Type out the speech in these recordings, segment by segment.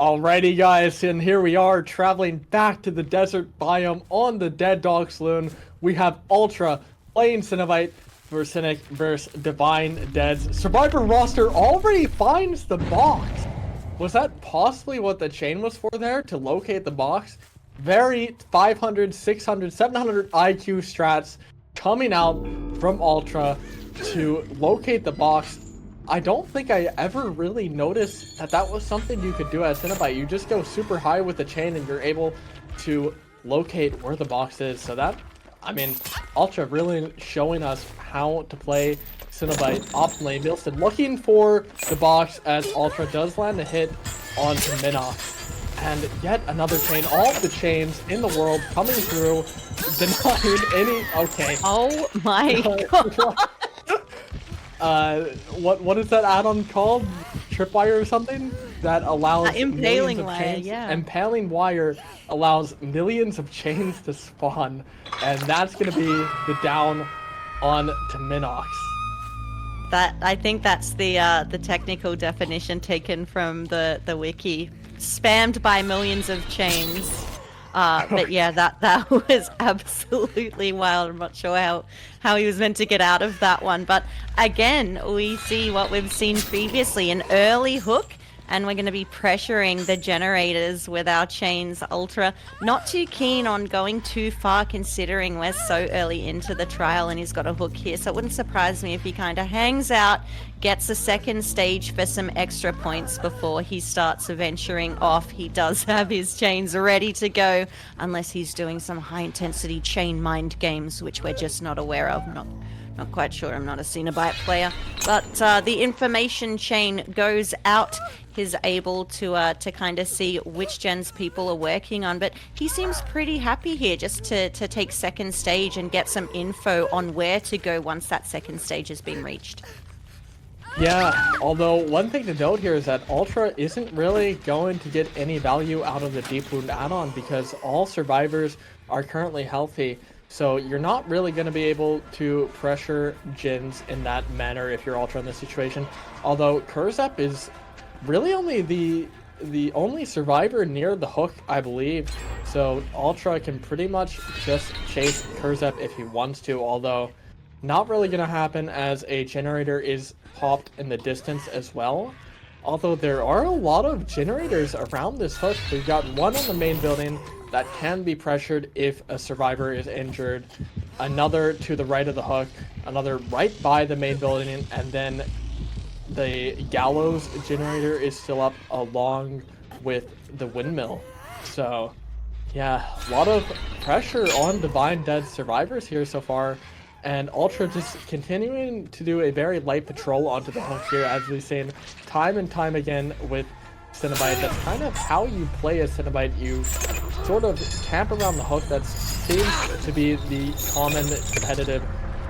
Alrighty guys, and here we are traveling back to the desert biome on the Dead Dog Saloon. We have Ultra playing Cenobite versus Cynic versus Divine Dead's Survivor roster already finds the box. Was that possibly what the chain was for there, to locate the box? Very 500, 600, 700 IQ strats coming out from Ultra to locate the box. I don't think I ever really noticed that was something you could do as Cenobite. You just go super high with the chain and you're able to locate where the box is. So that, I mean, Ultra really showing us how to play Cenobite optimally. Milston looking for the box as Ultra does land a hit onto Minox. And yet another chain, all the chains in the world coming through, denying any, okay. Oh my god. What is that add-on called? Tripwire or something? That allows impaling wire, chains. yeah. Impaling wire allows millions of chains to spawn, and that's gonna be the down on to Minox. I think that's the technical definition taken from the wiki. Spammed by millions of chains. But yeah, that was absolutely wild. I'm not sure how he was meant to get out of that one. But again, we see what we've seen previously, an early hook, and we're going to be pressuring the generators with our chains. Ultra not too keen on going too far, considering we're so early into the trial and he's got a hook here. So it wouldn't surprise me if he kind of hangs out, gets a second stage for some extra points before he starts venturing off. He does have his chains ready to go, unless he's doing some high intensity chain mind games, which we're just not aware of. Not quite sure. I'm not a Cenobite player, but the information chain goes out. He's able to kind of see which gens people are working on, but he seems pretty happy here just to take second stage and get some info on where to go once that second stage has been reached. Yeah, although one thing to note here is that Ultra isn't really going to get any value out of the Deep Wound add-on because all survivors are currently healthy. So you're not really going to be able to pressure gens in that manner if you're Ultra in this situation. Although Kurzep is really only the only survivor near the hook, I believe. So Ultra can pretty much just chase Kurzep if he wants to, although not really going to happen as a generator is popped in the distance as well. Although there are a lot of generators around this hook. We've got one on the main building that can be pressured if a survivor is injured, another to the right of the hook, another right by the main building, and then the gallows generator is still up along with the windmill. So yeah, a lot of pressure on Divine Dead survivors here so far, and Ultra just continuing to do a very light patrol onto the hook here, as we've seen time and time again with Cenobite. That's kind of how you play a Cenobite. You sort of camp around the hook. That seems to be the common competitive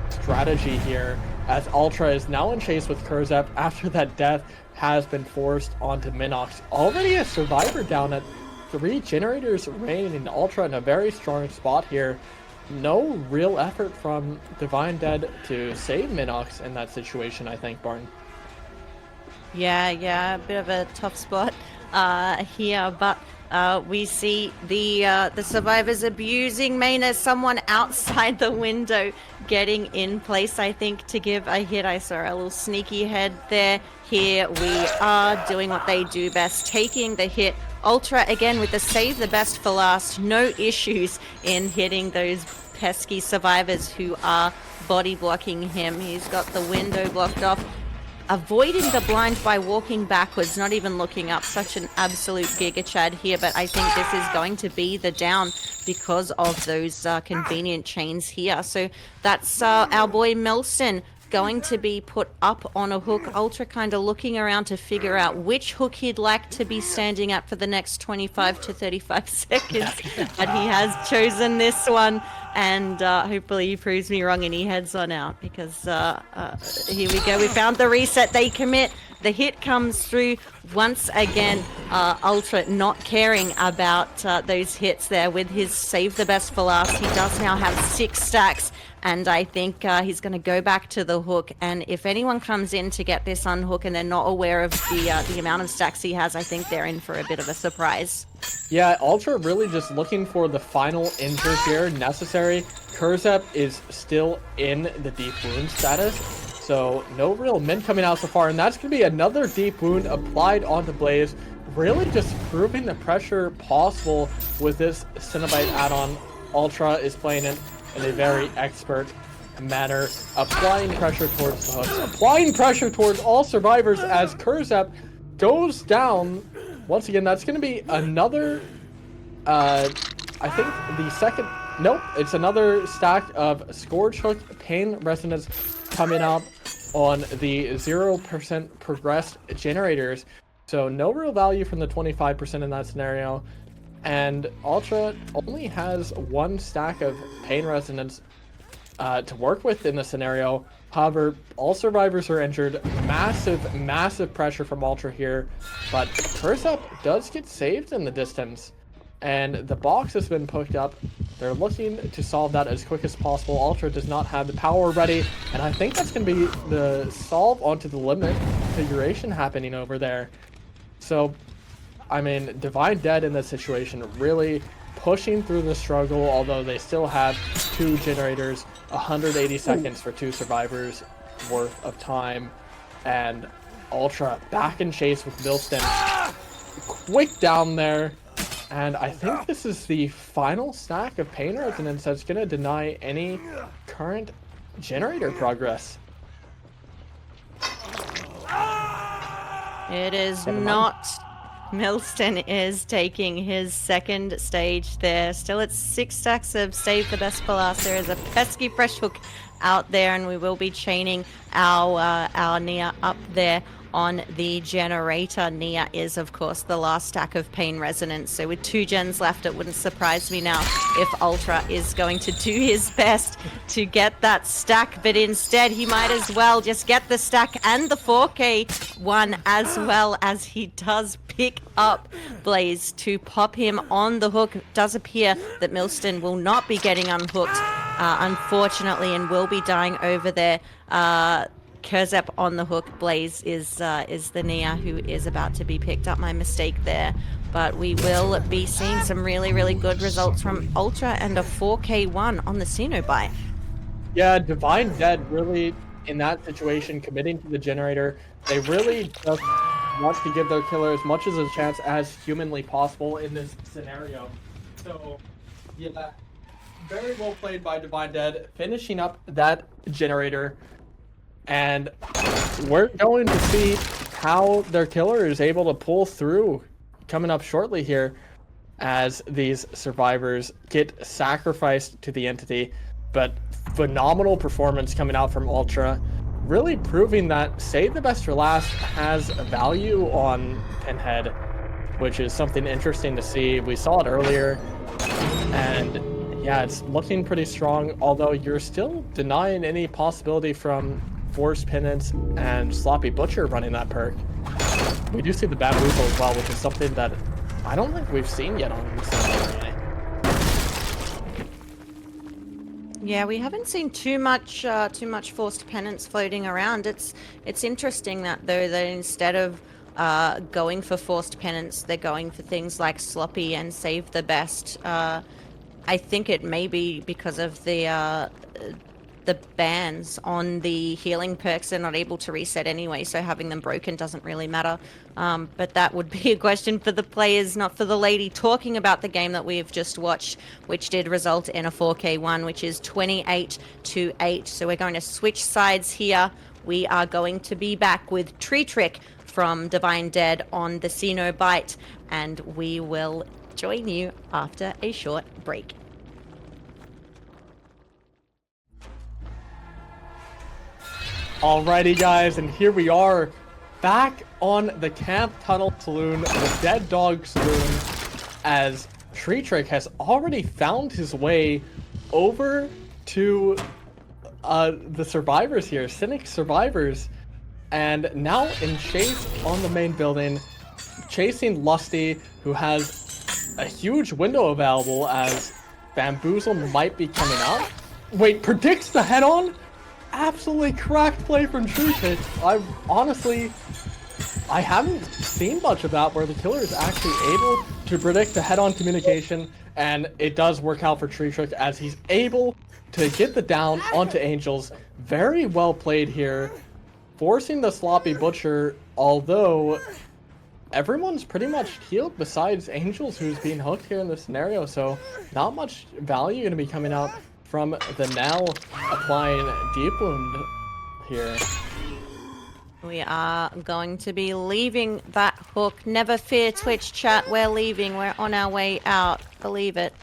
strategy here, as Ultra is now in chase with Kurzep after that death has been forced onto Minox. Already a survivor down at 3 generators remaining. Ultra in a very strong spot here. No real effort from Divine Dead to save Minox in that situation, I think, Barn. Yeah, a bit of a tough spot here, but we see the survivors abusing main as someone outside the window getting in place, I think, to give a hit. I saw a little sneaky head there. Here we are doing what they do best, taking the hit. Ultra again with the save the best for last. No issues in hitting those pesky survivors who are body blocking him. He's got the window blocked off, avoiding the blind by walking backwards, not even looking up. Such an absolute giga chad here, but I think this is going to be the down because of those convenient chains here. So that's our boy Milson going to be put up on a hook. Ultra kind of looking around to figure out which hook he'd like to be standing at for the next 25 to 35 seconds. And he has chosen this one, and hopefully he proves me wrong and he heads on out, because here we go. We found the reset. They commit. The hit comes through once again. Ultra not caring about those hits there with his save the best for last. He does now have 6 stacks. and I think he's going to go back to the hook. And if anyone comes in to get this unhook and they're not aware of the amount of stacks he has, I think they're in for a bit of a surprise. Yeah, Ultra really just looking for the final injure here necessary. Kurzep is still in the deep wound status, so no real min coming out so far, and that's going to be another deep wound applied onto Blaze, really just proving the pressure possible with this Cenobite add-on. Ultra is playing it in a very expert manner, applying pressure towards the hooks, applying pressure towards all survivors as Kurzep goes down. Once again, that's going to be another, I think the second, nope, it's another stack of Scourge Hook Pain Resonance coming up on the 0% progressed generators. So no real value from the 25% in that scenario. And Ultra only has one stack of Pain Resonance to work with in the scenario. However, all survivors are injured. Massive pressure from Ultra here. But Kurzep does get saved in the distance. And the box has been picked up. They're looking to solve that as quick as possible. Ultra does not have the power ready. And I think that's going to be the solve onto the limit configuration happening over there. So, I mean, Divine Dead in this situation really pushing through the struggle, although they still have two generators, 180 seconds for two survivors worth of time, and Ultra back in chase with Milston. Quick down there, and I think this is the final stack of Pain Resonance that's going to deny any current generator progress. It is not. Milston is taking his second stage there. Still at 6 stacks of save the best for last. There is a pesky fresh hook out there, and we will be chaining our Nia up there on the generator. Nia is, of course, the last stack of Pain Resonance. So with 2 gens left, it wouldn't surprise me now if Ultra is going to do his best to get that stack. But instead, he might as well just get the stack and the 4K one, as well as he does pick up Blaze to pop him on the hook. It does appear that Milston will not be getting unhooked, unfortunately, and will be dying over there. Kurzep on the hook. Blaze is the Nia who is about to be picked up. My mistake there. But we will be seeing some really good results from Ultra and a 4K1 on the Cenobite. Yeah, Divine Dead really, in that situation, committing to the generator. They really just want to give their killer as much as a chance as humanly possible in this scenario. So, yeah, very well played by Divine Dead, finishing up that generator. And we're going to see how their killer is able to pull through coming up shortly here as these survivors get sacrificed to the entity. But phenomenal performance coming out from Ultra, really proving that save the best for last has a value on Pinhead, which is something interesting to see. We saw it earlier, and yeah, it's looking pretty strong, although you're still denying any possibility from Forced Penance and Sloppy Butcher running that perk. We do see the Bamboozle as well, which is something that I don't think we've seen yet on Cenobite. Yeah, we haven't seen too much Forced Penance floating around. It's interesting that instead of going for Forced Penance, they're going for things like Sloppy and Save the Best. I think it may be because of the bans on the healing perks. They're not able to reset anyway, so having them broken doesn't really matter. But that would be a question for the players, not for the lady talking about the game that we've just watched, which did result in a 4K1, which is 28-8. So we're going to switch sides here. We are going to be back with Tree Trick from Divine Dead on the Cenobite, and we will join you after a short break. Alrighty guys, and here we are back on the Camp Tunnel Saloon, the Dead Dog Saloon, as Tree Trick has already found his way over to the survivors here, Cynic survivors, and now in chase on the main building, chasing Lusty, who has a huge window available as Bamboozle might be coming out. Wait, predicts the head-on? Absolutely cracked play from CYN. I haven't seen much of that where the killer is actually able to predict the head-on communication, and it does work out for CYN as he's able to get the down onto Angels. Very well played here, forcing the sloppy butcher, although everyone's pretty much healed besides Angels, who's being hooked here in this scenario, so not much value going to be coming out from the now applying Deep Wound here. We are going to be leaving that hook. Never fear, Twitch chat. We're leaving. We're on our way out. Believe it.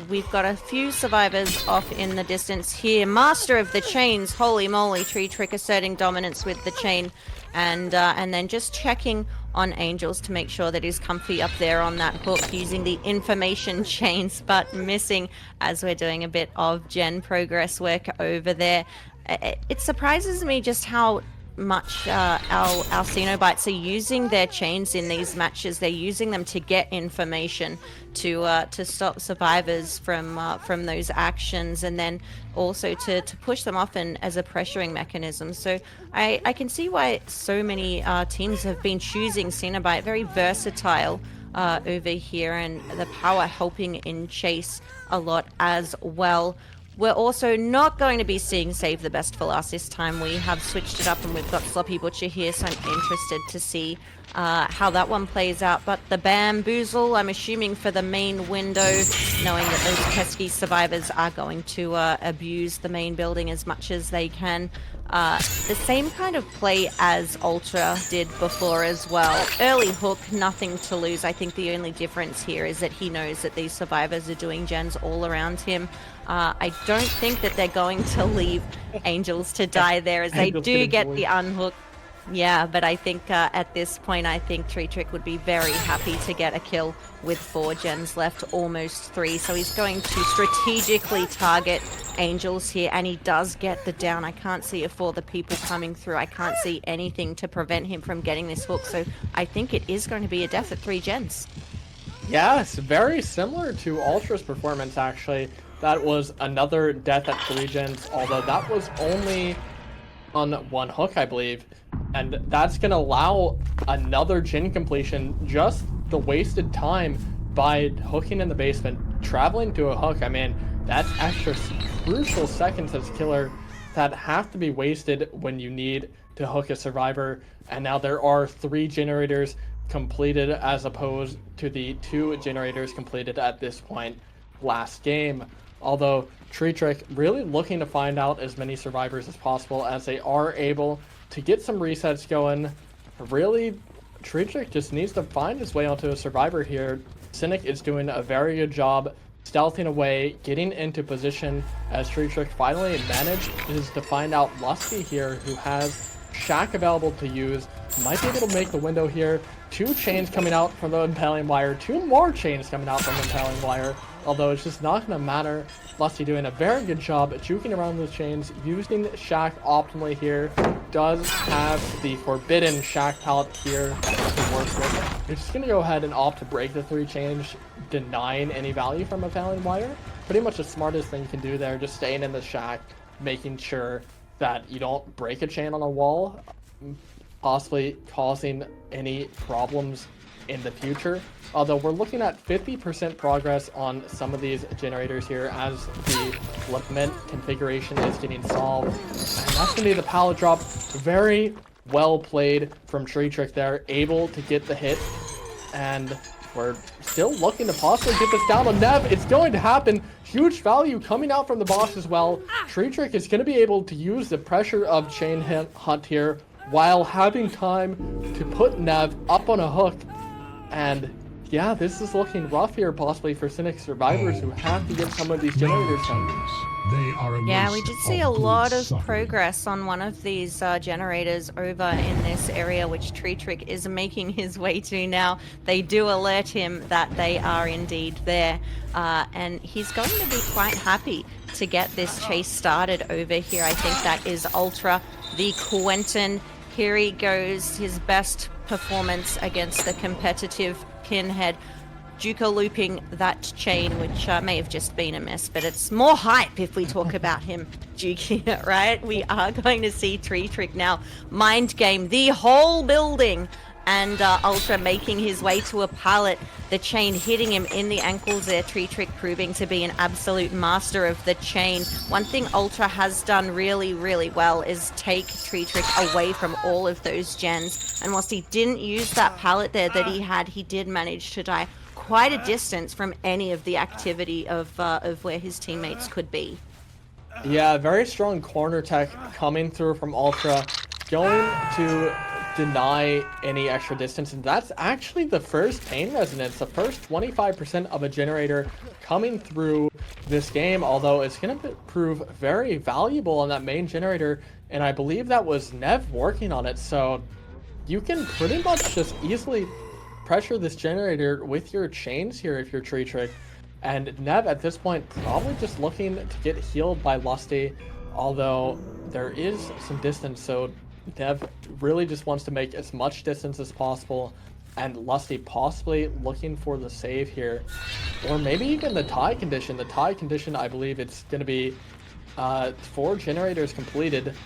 We've got a few survivors off in the distance here. Master of the chains. Holy moly. Tree Trick asserting dominance with the chain. And then just checking on Angels to make sure that he's comfy up there on that hook using the information chains, but missing as we're doing a bit of gen progress work over there. It surprises me just how much our Cenobites are using their chains in these matches. They're using them to get information to stop survivors from those actions, and then also to push them off and as a pressuring mechanism. So I can see why so many teams have been choosing Cenobite. Very versatile over here, and the power helping in chase a lot as well. We're also not going to be seeing Save the Best for Last this time. We have switched it up and we've got Sloppy Butcher here, so I'm interested to see how that one plays out. But the Bamboozle, I'm assuming for the main window, knowing that those pesky survivors are going to abuse the main building as much as they can. The same kind of play as Ultra did before as well. Early hook, nothing to lose. I think the only difference here is that he knows that these survivors are doing gens all around him. I don't think that they're going to leave Angels to die there, as they do get the unhook. Yeah, but I think at this point, I think Tree Trick would be very happy to get a kill with 4 gens left, almost 3. So he's going to strategically target Angels here, and he does get the down. I can't see it for the people coming through. I can't see anything to prevent him from getting this hook. So I think it is going to be a death at 3 gens. Yes, very similar to Ultra's performance, actually. That was another death at 3 gens, although that was only on 1 hook, I believe. And that's going to allow another gen completion, just the wasted time by hooking in the basement, traveling to a hook. I mean, that's extra crucial seconds as killer that have to be wasted when you need to hook a survivor. And now there are 3 generators completed as opposed to the 2 generators completed at this point last game. Although Tree Trick really looking to find out as many survivors as possible as they are able to get some resets going. Really, Tree Trick just needs to find his way onto a survivor here. Cynic is doing a very good job stealthing away, getting into position as Tree Trick finally manages to find out Lusky here, who has Shack available to use. Might be able to make the window here. 2 chains coming out from the impaling wire, 2 more chains coming out from the impaling wire. Although it's just not going to matter. Lusty doing a very good job at juking around those chains, using Shack optimally here. Does have the forbidden Shack pallet here to work with. You're just going to go ahead and opt to break the 3 chains, denying any value from a impaling wire. Pretty much the smartest thing you can do there, just staying in the Shack, making sure that you don't break a chain on a wall, possibly causing any problems in the future. Although we're looking at 50% progress on some of these generators here as the lament configuration is getting solved. And that's going to be the pallet drop. Very well played from Tree Trick there, able to get the hit. And we're still looking to possibly get this down on Nev. It's going to happen. Huge value coming out from the boss as well. Tree Trick is going to be able to use the pressure of Chain Hunt here while having time to put Nev up on a hook. And yeah, this is looking rough here, possibly for Cynic survivors who have to get some of these generators done. Yeah, we did see a lot of progress on one of these generators over in this area, which Tree Trick is making his way to now. They do alert him that they are indeed there, and he's going to be quite happy to get this chase started over here. I think that is Ultra, the Quentin. Here he goes, his best performance against the competitive Pinhead. Juco looping that chain, which may have just been a miss, but it's more hype if we talk about him juking it, right? We are going to see Tree Trick now mind game the whole building, and Ultra making his way to a pallet. The chain hitting him in the ankles there. Tree Trick proving to be an absolute master of the chain. One thing Ultra has done really, really well is take Tree Trick away from all of those gens. And whilst he didn't use that pallet there that he had, he did manage to die quite a distance from any of the activity of where his teammates could be. Yeah, very strong corner tech coming through from Ultra, going to deny any extra distance, and that's actually the first pain resonance, the first 25% of a generator coming through this game, although it's going to prove very valuable on that main generator, and I believe that was Nev working on it, so you can pretty much just easily pressure this generator with your chains here if you're Tree Trick. And Nev at this point probably just looking to get healed by Lusty, although there is some distance, so Nev really just wants to make as much distance as possible, and Lusty possibly looking for the save here, or maybe even the tie condition. The tie condition, I believe it's going to be 4 generators completed, and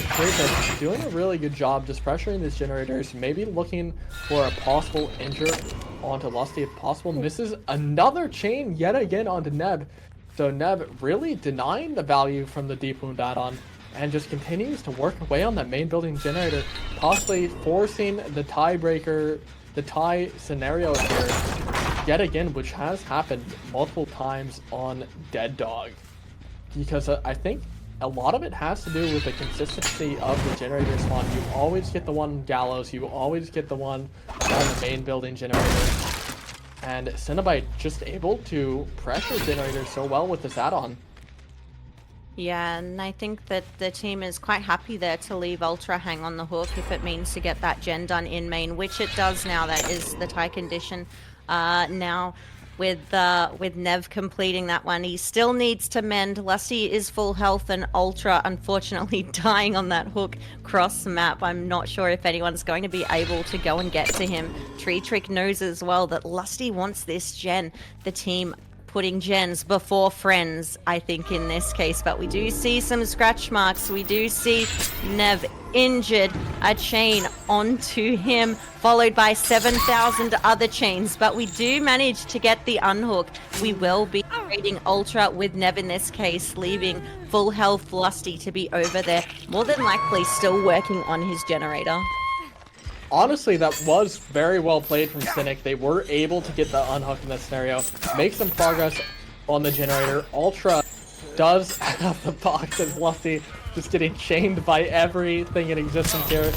Kratos doing a really good job just pressuring these generators, maybe looking for a possible injure onto Lusty if possible. Misses another chain yet again onto Neb, so Neb really denying the value from the deep wound add-on and just continues to work away on that main building generator, possibly forcing the tiebreaker, the tie scenario here yet again, which has happened multiple times on Dead Dog. Because I think a lot of it has to do with the consistency of the generator spawn. You always get the one Gallows, you always get the one on the main building generator. And Cenobite just able to pressure generators so well with this add-on. Yeah, and I think that the team is quite happy there to leave Ultra hang on the hook if it means to get that gen done in main, which it does now. That is the tie condition. Now with Nev completing that one, he still needs to mend. Lusty is full health, and Ultra unfortunately dying on that hook cross map. I'm not sure if anyone's going to be able to go and get to him. Tree Trick knows as well that Lusty wants this gen. The team putting gens before friends, I think, in this case, but we do see some scratch marks. We do see Nev injured, a chain onto him, followed by 7,000 other chains, but we do manage to get the unhook. We will be trading Ultra with Nev in this case, leaving full health Lusty to be over there, more than likely still working on his generator. Honestly, that was very well played from Cynic. They were able to get the unhook in this scenario, make some progress on the generator. Ultra does have the box as Lusty just getting chained by everything in existence here.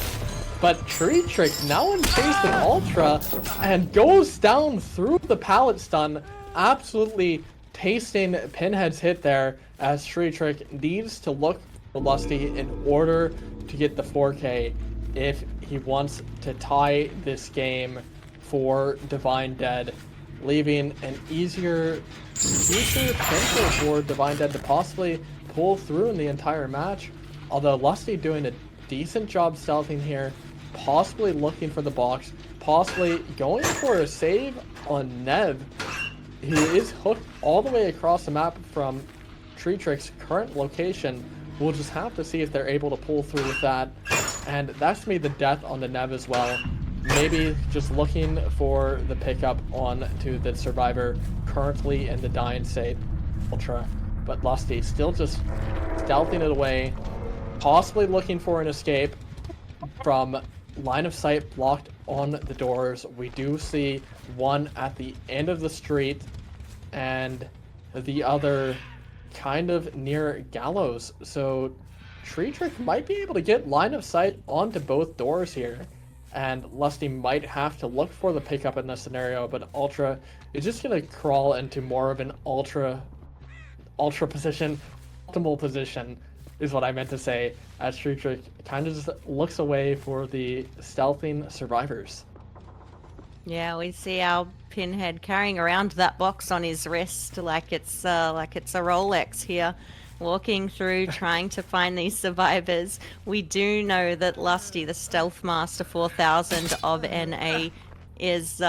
But Tree Trick now in chase with Ultra and goes down through the pallet stun, absolutely tasting Pinhead's hit there, as Tree Trick needs to look for Lusty in order to get the 4K if he wants to tie this game for Divine Dead, leaving an easier potential for Divine Dead to possibly pull through in the entire match. Although Lusty doing a decent job stealthing here, possibly looking for the box, possibly going for a save on Nev, who is hooked all the way across the map from Tree Trick's current location. We'll just have to see if they're able to pull through with that. And that's to be the death on the Nev as well. Maybe just looking for the pickup on to the survivor currently in the dying state, Ultra. But Lusty still just stealthing it away, possibly looking for an escape from line of sight blocked on the doors. We do see one at the end of the street and the other kind of near Gallows, so Tree Trick might be able to get line of sight onto both doors here, and Lusty might have to look for the pickup in this scenario, but Ultra is just going to crawl into more of an ultra position, optimal position is what I meant to say, as Tree Trick kind of just looks away for the stealthing survivors. Yeah, we see our Pinhead carrying around that box on his wrist like it's a Rolex here, walking through trying to find these survivors. We do know that Lusty, the Stealth Master 4000 of NA, is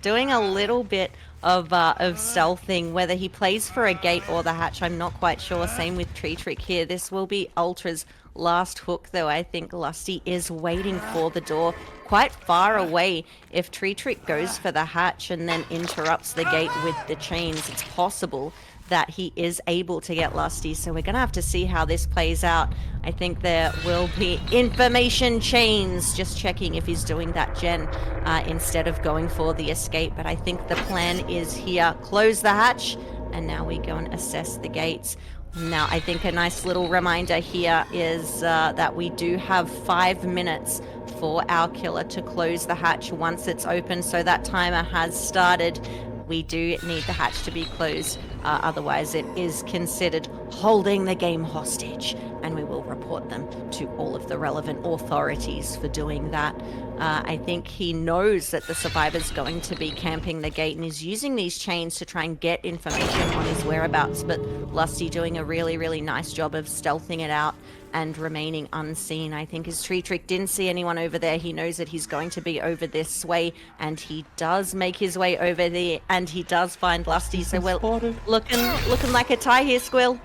doing a little bit of stealthing, whether he plays for a gate or the hatch, I'm not quite sure. Same with Tree Trick here. This will be Ultra's last hook, though. I think Lusty is waiting for the door quite far away. If Tree Trick goes for the hatch and then interrupts the gate with the chains, it's possible that he is able to get Lusty. So we're gonna have to see how this plays out. I think there will be information chains, just checking if he's doing that gen instead of going for the escape. But I think the plan is here, close the hatch, and now we go and assess the gates. Now, I think a nice little reminder here is that we do have 5 minutes for our killer to close the hatch once it's open. So that timer has started. We do need the hatch to be closed, otherwise it is considered holding the game hostage, and we will report them to all of the relevant authorities for doing that. I think he knows that the survivor's going to be camping the gate and is using these chains to try and get information on his whereabouts, but Lusty doing a really, really nice job of stealthing it out and remaining unseen. I think his Tree Trick didn't see anyone over there. He knows that he's going to be over this way, and he does make his way over there, and he does find Lusty. So we're looking like a tie here, Squill.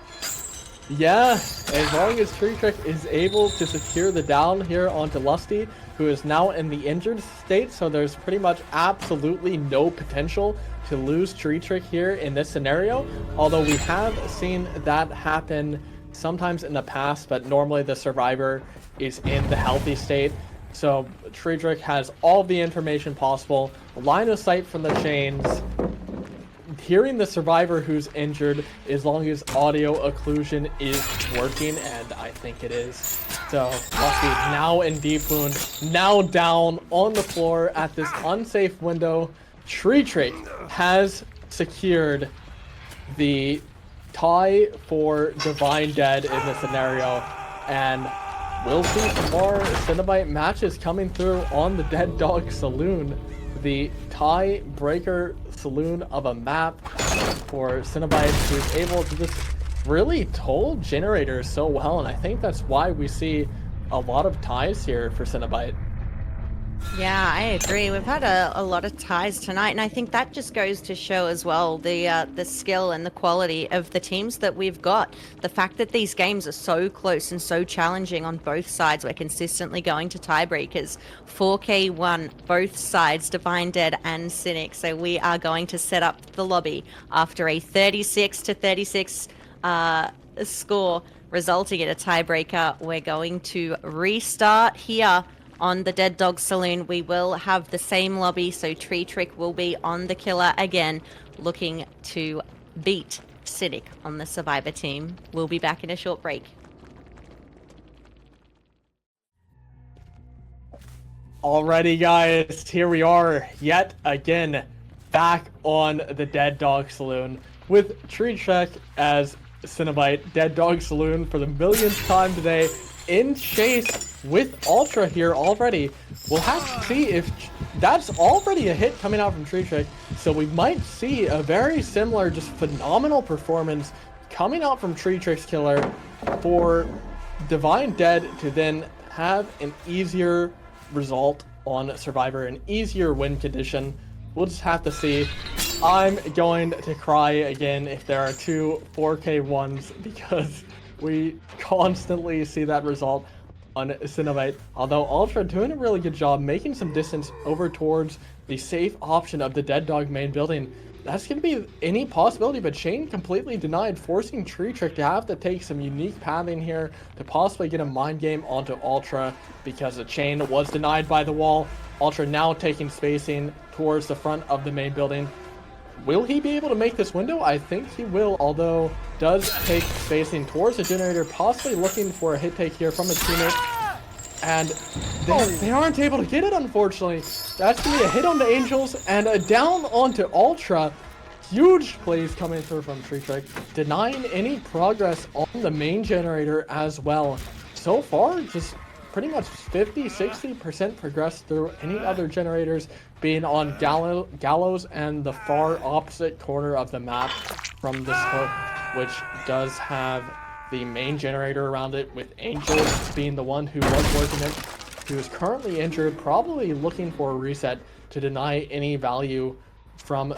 Yeah, as long as Tree Trick is able to secure the down here onto Lusty, who is now in the injured state, so there's pretty much absolutely no potential to lose Tree Trick here in this scenario, although we have seen that happen sometimes in the past, but normally the survivor is in the healthy state. So Tree Trick has all the information possible, line of sight from the chains, hearing the survivor who's injured as long as audio occlusion is working, and I think it is. So Lusty now in deep wound, now down on the floor at this unsafe window. Tree Trick has secured the tie for Divine Dead in this scenario, and we'll see some more Cenobite matches coming through on the Dead Dog Saloon, the tie-breaker saloon of a map for Cenobite, who's able to just really toll generators so well, and I think that's why we see a lot of ties here for Cenobite. Yeah, I agree. We've had a lot of ties tonight, and I think that just goes to show as well the skill and the quality of the teams that we've got. The fact that these games are so close and so challenging on both sides. We're consistently going to tiebreakers. 4K1, both sides, Divine Dead and Cynic. So we are going to set up the lobby after a 36-36 score, resulting in a tiebreaker. We're going to restart here on the Dead Dog Saloon. We will have the same lobby, so Tree Trick will be on the killer again, looking to beat Cynic on the survivor team. We'll be back in a short break. Alrighty guys, here we are yet again back on the Dead Dog Saloon with Tree Trick as Cenobite. Dead Dog Saloon for the millionth time today, in chase with Ultra here already. We'll have to see if that's already a hit coming out from Tree Trick, so we might see a very similar, just phenomenal performance coming out from Tree Trick's killer for Divine Dead to then have an easier result on Survivor, an easier win condition. We'll just have to see. I'm going to cry again if there are two 4K1s, because we constantly see that result on Cenobite. Although Ultra doing a really good job making some distance over towards the safe option of the Dead Dog main building. That's going to be any possibility, but Chain completely denied, forcing Tree Trick to have to take some unique pathing here to possibly get a mind game onto Ultra, because the Chain was denied by the wall. Ultra now taking spacing towards the front of the main building. Will he be able to make this window? I think he will, although does take spacing towards the generator, possibly looking for a hit take here from his teammate. And they aren't able to get it, unfortunately. That's going to be a hit on the Angels and a down onto Ultra. Huge plays coming through from Tree Trick, denying any progress on the main generator as well. So far, just pretty much 50-60% progressed through. Any other generators being on Gallows and the far opposite corner of the map from this hook, which does have the main generator around it, with Angels being the one who was working it, who is currently injured, probably looking for a reset to deny any value from the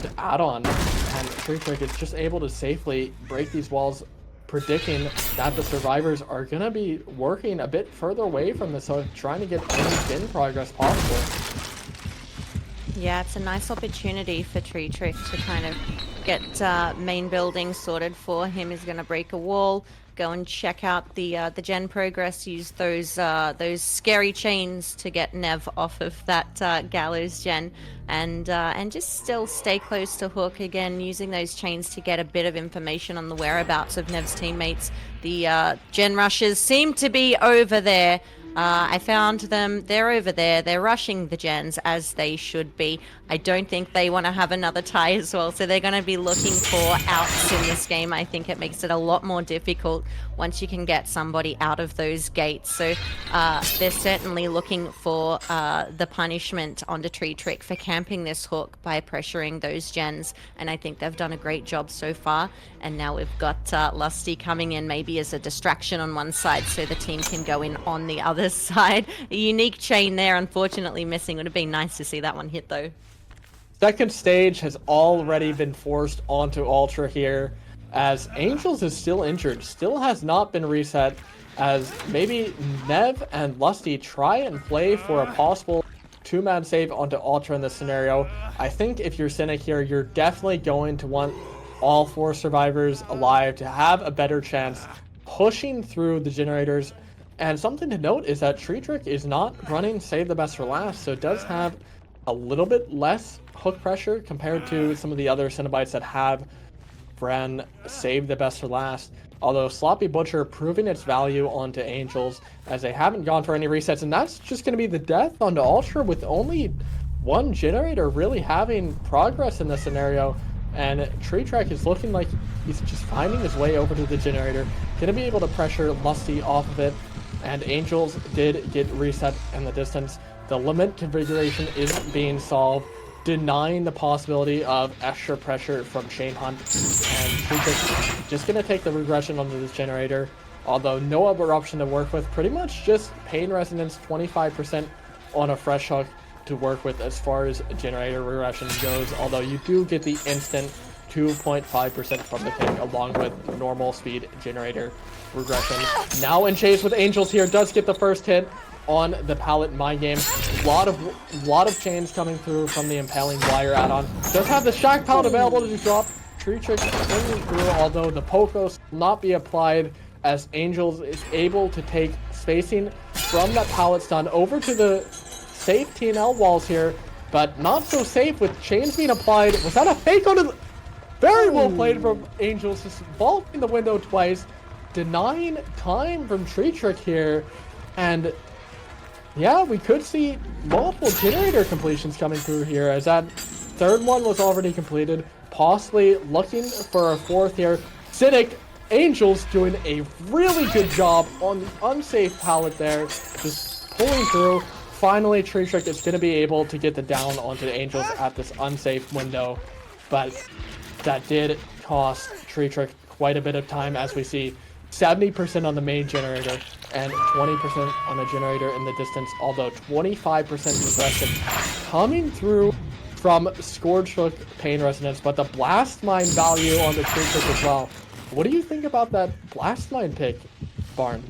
deep add-on, and Tree Trick is just able to safely break these walls, predicting that the survivors are going to be working a bit further away from this, so trying to get any spin progress possible. Yeah, it's a nice opportunity for Tree Trick to kind of get main building sorted for him. He's going to break a wall, go and check out the gen progress, use those scary chains to get Nev off of that gallows gen, and just still stay close to Hook, again using those chains to get a bit of information on the whereabouts of Nev's teammates. The gen rushers seem to be over there. I found them. They're over there. They're rushing the gens as they should be. I don't think they want to have another tie as well, so they're going to be looking for outs in this game. I think it makes it a lot more difficult once you can get somebody out of those gates. So they're certainly looking for the punishment onto Tree Trick for camping this Hook by pressuring those gens, and I think they've done a great job so far. And now we've got Lusty coming in maybe as a distraction on one side so the team can go in on the other side. A unique chain there, unfortunately missing. Would have been nice to see that one hit though. Second stage has already been forced onto Ultra here, as Angels is still injured, still has not been reset, as maybe Nev and Lusty try and play for a possible two-man save onto Ultra in this scenario. I think if you're Cynic here, you're definitely going to want all 4 survivors alive to have a better chance pushing through the generators. And something to note is that Tree Trick is not running Save the Best for Last, so it does have a little bit less hook pressure compared to some of the other Cenobites that have Bren Save the Best for Last. Although Sloppy Butcher proving its value onto Angels, as they haven't gone for any resets, and that's just going to be the death onto Ultra, with only 1 generator really having progress in this scenario. And Tree Trick is looking like he's just finding his way over to the generator, going to be able to pressure Lusty off of it. And Angels did get reset in the distance. The limit configuration isn't being solved, denying the possibility of extra pressure from Chain Hunt. And Tree Trick just going to take the regression onto this generator, although no other option to work with. Pretty much just Pain Resonance 25% on a Fresh Hook to work with as far as generator regression goes, although you do get the instant 2.5% from the pick along with normal speed generator regression. Now in chase with Angels here, does get the first hit on the pallet Mind Game. Lot of chains coming through from the Impaling Wire add-on. Does have the Shock Pallet available to drop. Tree Trick swinging through, although the Pokos will not be applied, as Angels is able to take spacing from that pallet stun over to the safe TNL walls here, but not so safe with chains being applied. Was that a fake on the... Very well played from Angels, just vaulting the window twice, denying time from Tree Trick here. And yeah, we could see multiple generator completions coming through here, as that third one was already completed, possibly looking for a fourth here. Cynic, Angels doing a really good job on the unsafe pallet there, just pulling through. Finally, Tree Trick is going to be able to get the down onto the Angels at this unsafe window, but that did cost Tree Trick quite a bit of time, as we see 70% on the main generator and 20% on the generator in the distance, although 25% regression coming through from Scourge Hook Pain Resonance, but the Blast Mine value on the Tree Trick as well. What do you think about that Blast Mine pick, Barn?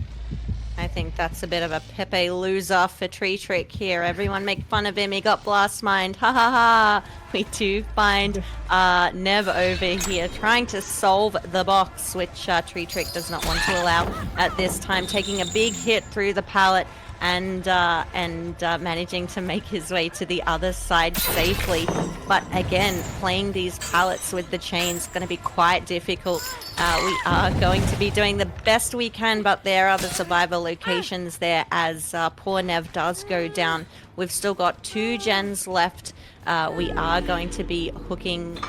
I think that's a bit of a Pepe loser for Tree Trick here. Everyone make fun of him. He got Blast Mind. Ha ha ha. We do find Nev over here trying to solve the box, which Tree Trick does not want to allow at this time. Taking a big hit through the pallet and managing to make his way to the other side safely. But again, playing these pallets with the chains is going to be quite difficult. We are going to be doing the best we can, but there are the survivor locations there as poor Nev does go down. We've still got 2 gens left. We are going to be hooking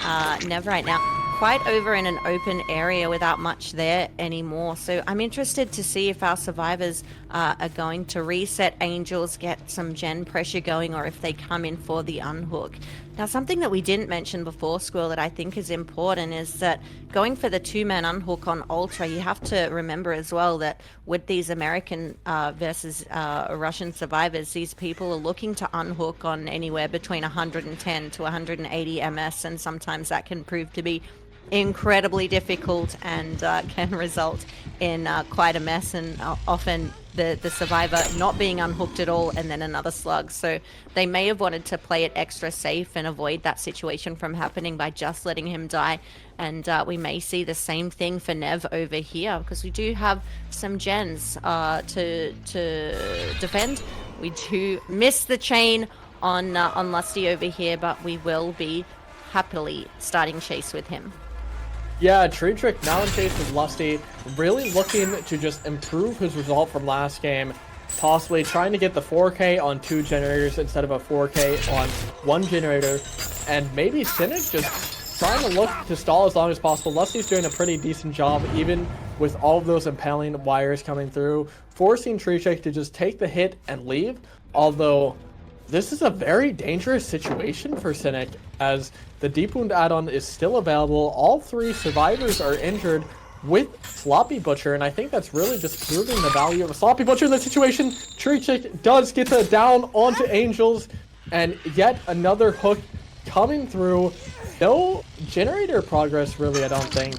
Nev right now quite over in an open area without much there anymore. So I'm interested to see if our survivors are going to reset Angels, get some gen pressure going, or if they come in for the unhook. Now, something that we didn't mention before, Squill, that I think is important is that going for the two-man unhook on Ultra, you have to remember as well that with these American versus Russian survivors, these people are looking to unhook on anywhere between 110 to 180 ms, and sometimes that can prove to be incredibly difficult and can result in quite a mess, and often the survivor not being unhooked at all and then another slug. So they may have wanted to play it extra safe and avoid that situation from happening by just letting him die. And we may see the same thing for Nev over here, because we do have some gens to defend. We do miss the chain on Lusty over here, but we will be happily starting chase with him. Yeah, Tree Trick now in chase with Lusty, really looking to just improve his result from last game, possibly trying to get the 4K on 2 generators instead of a 4K on 1 generator, and maybe Cynic just trying to look to stall as long as possible. Lusty's doing a pretty decent job, even with all of those impaling wires coming through, forcing Tree Trick to just take the hit and leave, although this is a very dangerous situation for Cynic, as the Deep Wound add-on is still available. All 3 survivors are injured with Sloppy Butcher, and I think that's really just proving the value of a Sloppy Butcher in this situation. Tree Trick does get the down onto Angels, and yet another hook coming through. No generator progress, really, I don't think.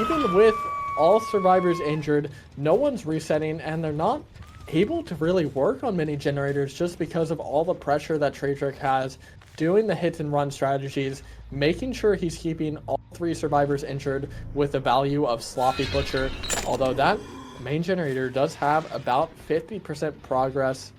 Even with all survivors injured, no one's resetting, and they're not able to really work on many generators just because of all the pressure that Tree Trick has, doing the hit and run strategies, making sure he's keeping all 3 survivors injured with the value of Sloppy Butcher, although that main generator does have about 50% progress,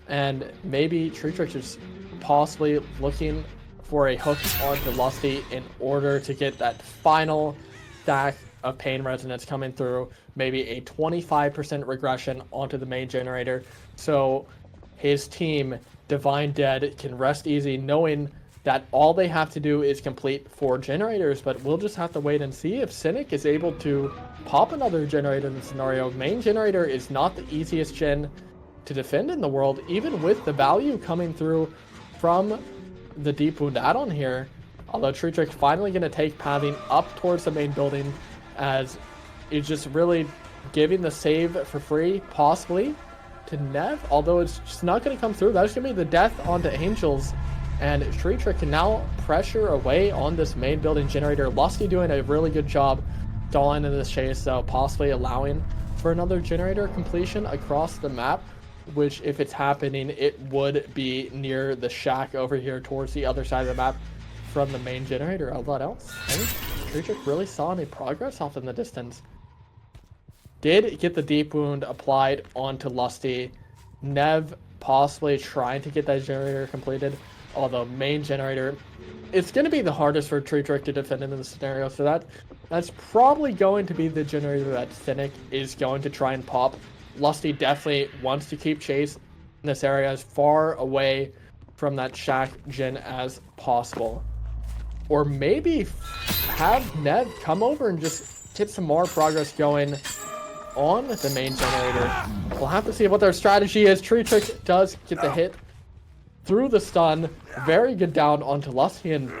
and maybe Tree Trick is possibly looking for a hook onto Lusty in order to get that final stack of pain resonance coming through, maybe a 25% regression onto the main generator, so his team, Divine Dead, can rest easy knowing that all they have to do is complete 4 generators. But we'll just have to wait and see if Cynic is able to pop another generator in the scenario. Main generator is not the easiest gen to defend in the world, even with the value coming through from the Deep Wound add-on here, although Tree Trick finally going to take pathing up towards the main building, as it's just really giving the save for free, possibly, to Nev, although it's just not going to come through. That's going to be the death onto Angels, and Tree Trick can now pressure away on this main building generator. Lusty doing a really good job stalling in this chase, so possibly allowing for another generator completion across the map, which if it's happening, it would be near the shack over here towards the other side of the map from the main generator. A lot else, I think Tree Trick really saw any progress off in the distance. Did get the Deep Wound applied onto Lusty. Nev possibly trying to get that generator completed, although main generator, it's going to be the hardest for Tree Trick to defend in this scenario, so that's probably going to be the generator that Cynic is going to try and pop. Lusty definitely wants to keep chase in this area as far away from that shack gen as possible, or maybe have Nev come over and just get some more progress going on the main generator. We'll have to see what their strategy is. Tree Trick does get the hit through the stun. Very good down onto Lusty, and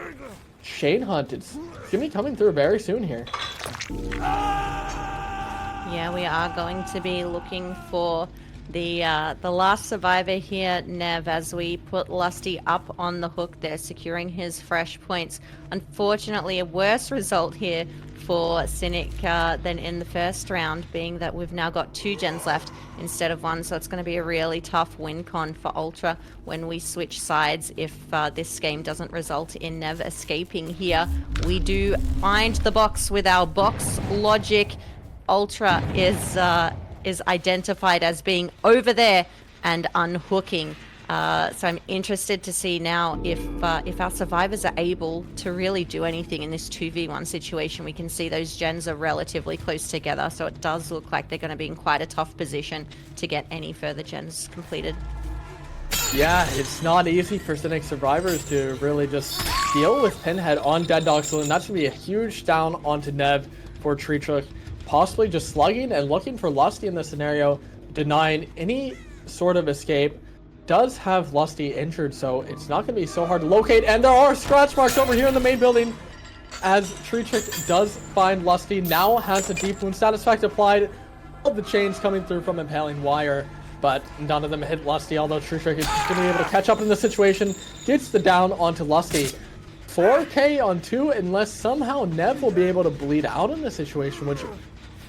Shane Hunt, it's gonna be coming through very soon here. Yeah, we are going to be looking for the last survivor here, Nev, as we put Lusty up on the hook there, securing his fresh points. Unfortunately, a worse result here for Cynic than in the first round, being that we've now got 2 gens left instead of 1, so it's going to be a really tough win con for Ultra when we switch sides if this game doesn't result in Nev escaping here. We do find the box with our box logic. Ultra is identified as being over there and unhooking. So I'm interested to see now if our survivors are able to really do anything in this 2v1 situation. We can see those gens are relatively close together, so it does look like they're going to be in quite a tough position to get any further gens completed. Yeah, it's not easy for Cynic survivors to really just deal with Pinhead on Dead Dog, so that's going to be a huge down onto Nev for Tree Trick, possibly just slugging and looking for Lusty in this scenario, denying any sort of escape. does have Lusty injured, so it's not going to be so hard to locate. And there are scratch marks over here in the main building as Tree Trick does find Lusty. Now has a deep wound status effect applied. All the chains coming through from impaling wire, but none of them hit Lusty, although Tree Trick is going to be able to catch up in the situation. Gets the down onto Lusty. 4K on 2, unless somehow Nev will be able to bleed out in this situation, which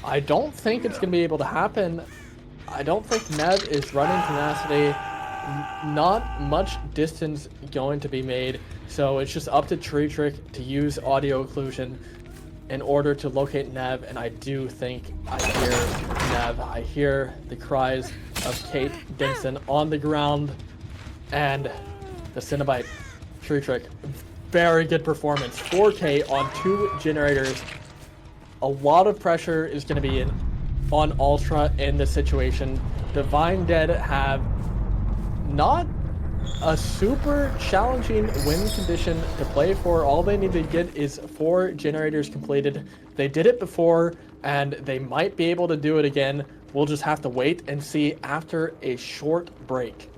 I don't think it's going to be able to happen. I don't think Nev is running tenacity. Not much distance going to be made, so it's just up to Tree Trick to use audio occlusion in order to locate Nev, and I do think I hear Nev. I hear the cries of Kate Denson on the ground, and the Cenobite. Tree Trick, very good performance. 4K on 2 generators. A lot of pressure is going to be on Ultra in this situation. Divine Dead have not a super challenging win condition to play for. All they need to get is 4 generators completed. They did it before, and they might be able to do it again. We'll just have to wait and see after a short break.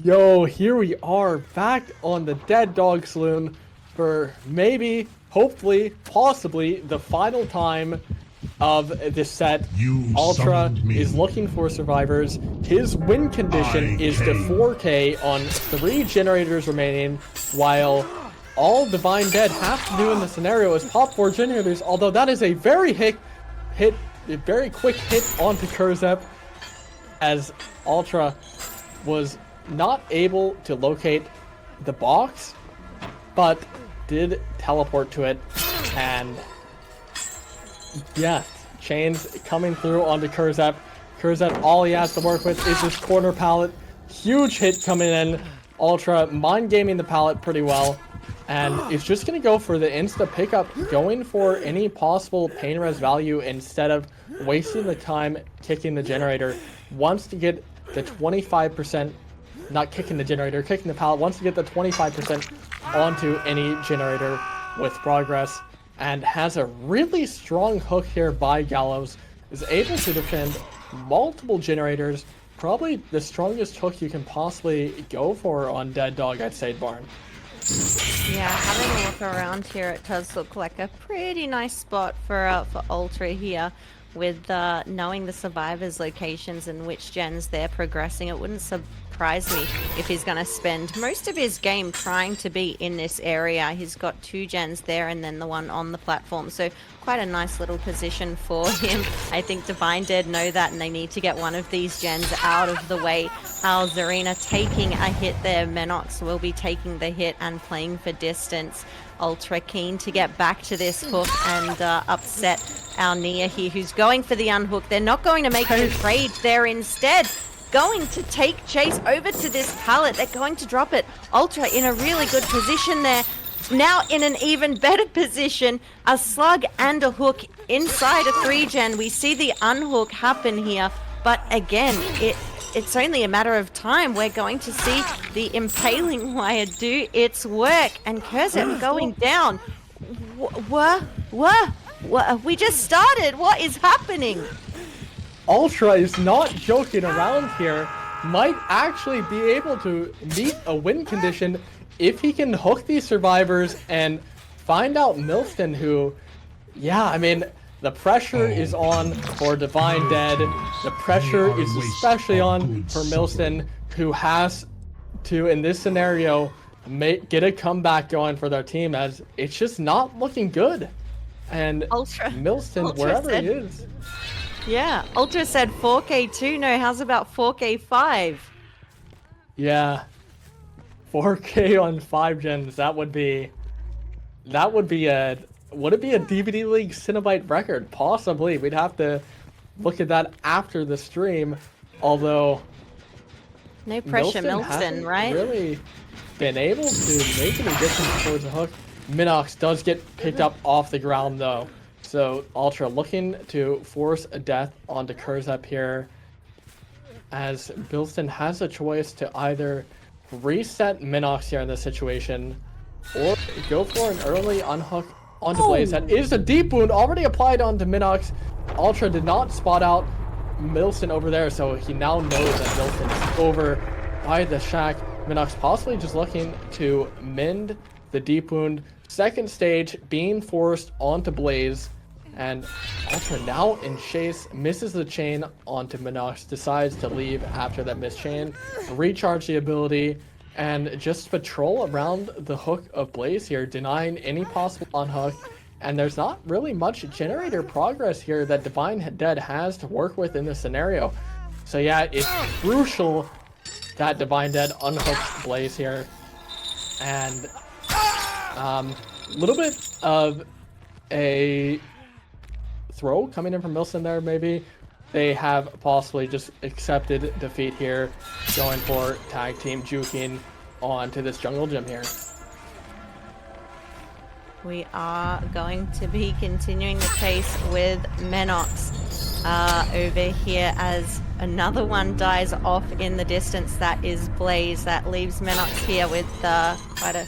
Yo, here we are back on the Dead Dog Saloon for maybe, hopefully, possibly the final time of this set. Ultra is looking for survivors. His win condition is to 4K on 3 generators remaining, while all Divine Dead have to do in the scenario is pop 4 generators, although that is a very very quick hit onto Kurzep, as Ultra was not able to locate the box, but did teleport to it, and yeah, chains coming through onto Kurzep. Kurzep, all he has to work with is this corner pallet. Huge hit coming in. Ultra mind gaming the pallet pretty well, and it's just going to go for the insta pickup, going for any possible pain res value instead of wasting the time kicking the generator. Wants to get the 25%, not kicking the generator, kicking the pallet, wants to get the 25% onto any generator with progress, and has a really strong hook here by Gallows. Is able to defend multiple generators, probably the strongest hook you can possibly go for on Dead Dog, I'd say, Barn. Yeah, having a look around here, it does look like a pretty nice spot for Ultra here. With knowing the survivors' locations and which gens they're progressing, it wouldn't surprise me if he's going to spend most of his game trying to be in this area. He's got 2 gens there and then the one on the platform, so quite a nice little position for him. I think Divine Dead know that, and they need to get one of these gens out of the way. Zarina taking a hit there. Menox will be taking the hit and playing for distance. Ultra keen to get back to this hook and upset our Nia here, who's going for the unhook. They're not going to make a trade there, instead going to take chase over to this pallet. They're going to drop it. Ultra in a really good position there. Now in an even better position, a slug and a hook inside a 3-gen. We see the unhook happen here, but again, it's only a matter of time. We're going to see the impaling wire do its work, and Kurzep going down. What? We just started. What is happening? Ultra is not joking around here. Might actually be able to meet a win condition if he can hook these survivors and find out Milston, who, yeah, I mean, the pressure is on for Divine Dead. The pressure is especially on for Milston, who has to, in this scenario, get a comeback going for their team, as it's just not looking good. And Milston, wherever he is. Yeah, Ultra said 4K2. No, how's about 4K5? Yeah, 4K on 5 gens. That would be a. Would it be a DBDLeague Cenobite record? Possibly. We'd have to look at that after the stream. Although, no pressure, Milston, right? Really been able to make any distance towards the hook. Minox does get picked up off the ground though. So Ultra looking to force a death onto Kurzep here, as Bilston has a choice to either reset Minox here in this situation, or go for an early unhook onto Blaze. That is a deep wound already applied onto Minox. Ultra did not spot out Milson over there, so he now knows that Milson is over by the shack. Minox possibly just looking to mend the deep wound. Second stage being forced onto Blaze, and Ultra now in chase, misses the chain onto Minox, decides to leave after that missed chain, recharge the ability, and just patrol around the hook of Blaze here, denying any possible unhook. And there's not really much generator progress here that Divine Dead has to work with in this scenario. So yeah, it's crucial that Divine Dead unhooks Blaze here. And a little bit of a throw coming in from Milson there, maybe. They have possibly just accepted defeat here, going for tag team juking onto this jungle gym here. We are going to be continuing the chase with Menox over here as another one dies off in the distance. That is Blaze. That leaves Menox here with quite a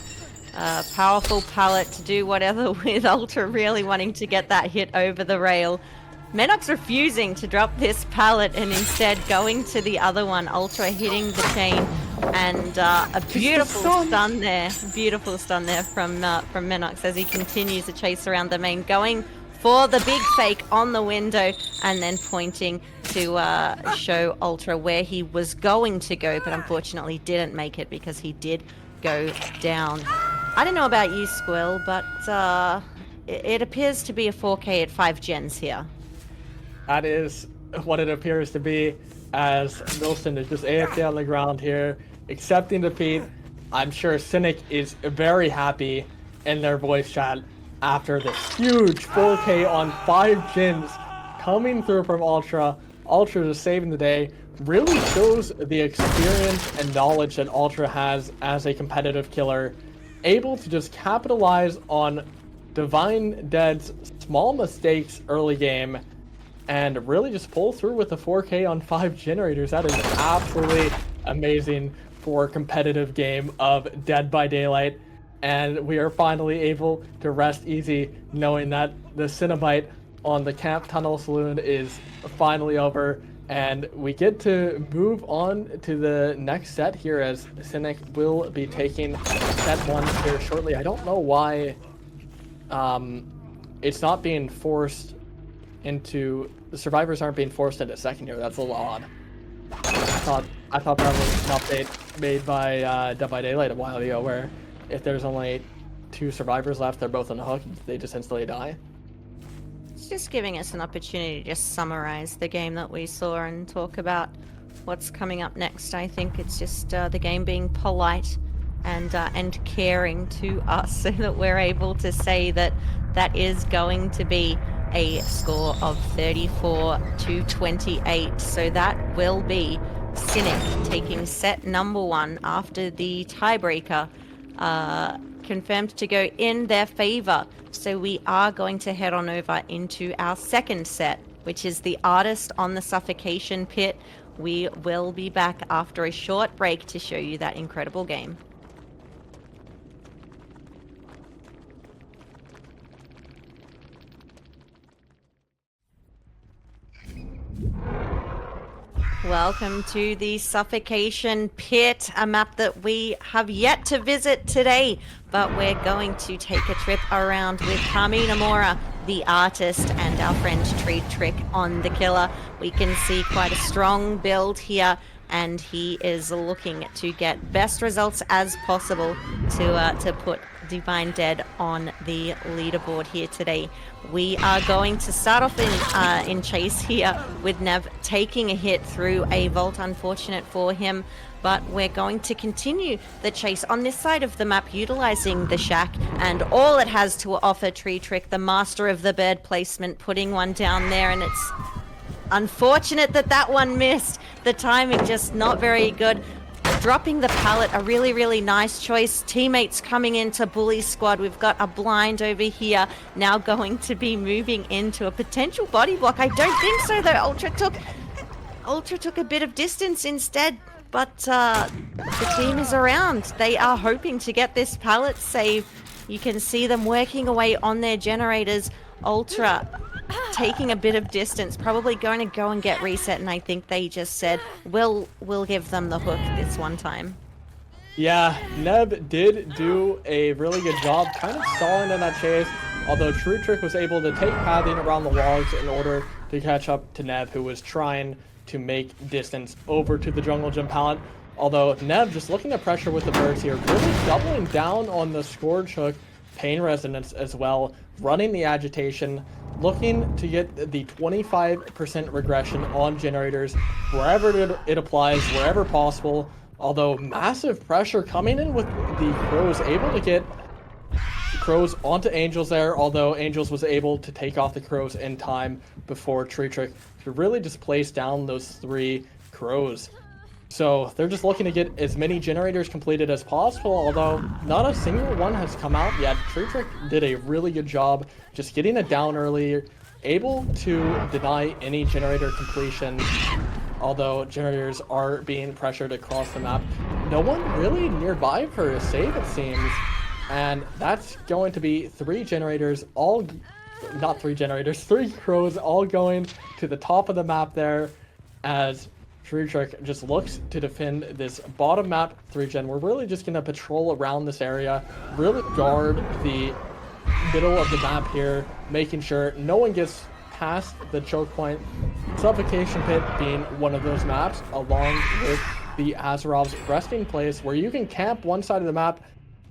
powerful pallet to do whatever with. Ultra really wanting to get that hit over the rail. Menox refusing to drop this pallet and instead going to the other one. Ultra hitting the chain, and a beautiful stun there. Beautiful stun there from Menox as he continues the chase around the main, going for the big fake on the window and then pointing to show Ultra where he was going to go, but unfortunately didn't make it because he did go down. I don't know about you, Squill, but it appears to be a 4K at 5 gens here. That is what it appears to be, as Milson is just AFK on the ground here, accepting defeat. I'm sure Cynic is very happy in their voice chat after this huge 4K on 5 gens coming through from Ultra. Ultra just saving the day. Really shows the experience and knowledge that Ultra has as a competitive killer, able to just capitalize on Divine Dead's small mistakes early game and really just pull through with the 4K on 5 generators. That is absolutely amazing for a competitive game of Dead by Daylight. And we are finally able to rest easy knowing that the Cenobite on the Camp Tunnel Saloon is finally over. And we get to move on to the next set here, as Cynic will be taking set 1 here shortly. I don't know why it's not being forced into, the survivors aren't being forced into second here. That's a little odd. I thought that was an update made by Dead by Daylight a while ago, where if there's only 2 survivors left, they're both on the hook, they just instantly die. It's just giving us an opportunity to just summarize the game that we saw and talk about what's coming up next. I think it's just the game being polite and caring to us, so that we're able to say that that is going to be a score of 34-28. So that will be Cynic taking set number 1 after the tiebreaker confirmed to go in their favor. So we are going to head on over into our second set, which is the Artist on the Suffocation Pit. We will be back after a short break to show you that incredible game. Welcome to the Suffocation Pit, a map that we have yet to visit today, but we're going to take a trip around with Kaminamura, the Artist, and our friend Tree Trick on the Killer. We can see quite a strong build here, and he is looking to get best results as possible to put Divine Dead on the leaderboard here today. We are going to start off in chase here with Nev taking a hit through a vault, unfortunate for him, but we're going to continue the chase on this side of the map, utilizing the shack and all it has to offer. Tree Trick, the master of the bird placement, putting one down there, and it's unfortunate that that one missed. The timing just not very good. Dropping the pallet, a really, really nice choice. Teammates coming into bully squad. We've got a blind over here, now going to be moving into a potential body block. I don't think so though. Ultra took a bit of distance instead, but the team is around. They are hoping to get this pallet save. You can see them working away on their generators. Ultra taking a bit of distance, probably going to go and get reset, and I think they just said, we'll give them the hook this one time. Yeah, Neb did do a really good job kind of stalling in that chase, although True Trick was able to take pathing around the logs in order to catch up to Neb, who was trying to make distance over to the jungle gym pallet. Although Neb just looking to pressure with the birds here, really doubling down on the Scourge Hook, Pain Resonance as well, running the agitation, looking to get the 25% regression on generators wherever it applies, wherever possible. Although massive pressure coming in with the Crows, able to get Crows onto Angels there, although Angels was able to take off the Crows in time before Tree Trick could really just place down those 3 Crows. So they're just looking to get as many generators completed as possible, although not a single one has come out yet. Tree Trick did a really good job just getting it down early, able to deny any generator completion. Although generators are being pressured across the map, no one really nearby for a save, it seems. And that's going to be 3 generators, not 3 generators, 3 Crows all going to the top of the map there, as Tree Trick just looks to defend this bottom map 3 gen. We're really just going to patrol around this area, really guard the middle of the map here, making sure no one gets past the choke point. Suffocation Pit being one of those maps, along with the Azerov's resting place, where you can camp one side of the map,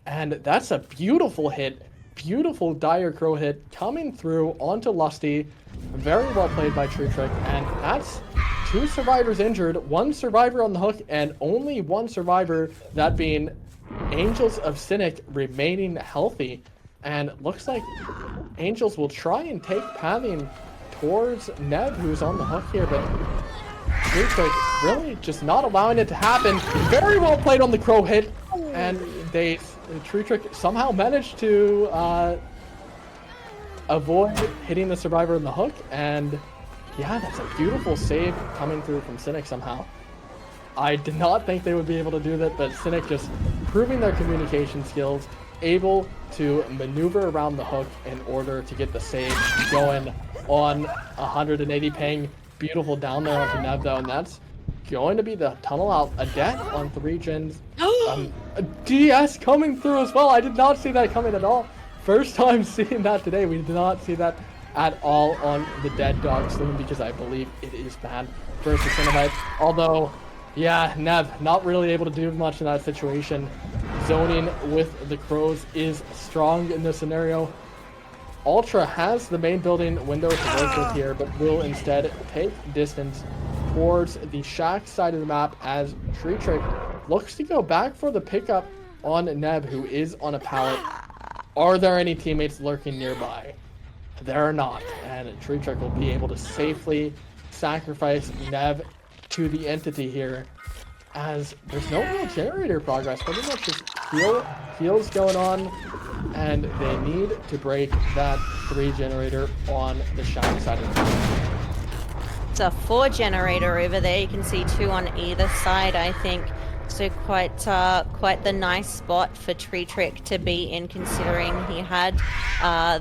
and that's a beautiful hit, beautiful Dire Crow hit coming through onto Lusty. Very well played by Tree Trick, and that's 2 survivors injured, 1 survivor on the hook, and only 1 survivor, that being Angels of Cynic, remaining healthy. And looks like Angels will try and take pathing towards Neb, who's on the hook here, but Tree Trick really just not allowing it to happen. Very well played on the Crow hit, and Tree Trick somehow managed to avoid hitting the survivor in the hook, and yeah, that's a beautiful save coming through from Cynic somehow. I did not think they would be able to do that, but Cynic just proving their communication skills, able to maneuver around the hook in order to get the save going on 180 ping. Beautiful down there onto Neb though, and that's going to be the tunnel out. A death on 3 gens. A DS coming through as well. I did not see that coming at all. First time seeing that today. We did not see that at all on the Dead Dog Saloon, because I believe it is banned versus Cenobite. Although, yeah, Neb not really able to do much in that situation. Zoning with the Crows is strong in this scenario. Ultra has the main building window to work with here, but will instead take distance towards the shack side of the map as Tree Trick looks to go back for the pickup on Neb, who is on a pallet. Are there any teammates lurking nearby? There are not, and Tree Trick will be able to safely sacrifice Neb to the entity here, as there's no real generator progress. Pretty much just heals going on, and they need to break that 3 generator on the shadow side of the map. It's a 4 generator over there. You can see 2 on either side, I think. So quite the nice spot for Tree Trick to be in, considering he had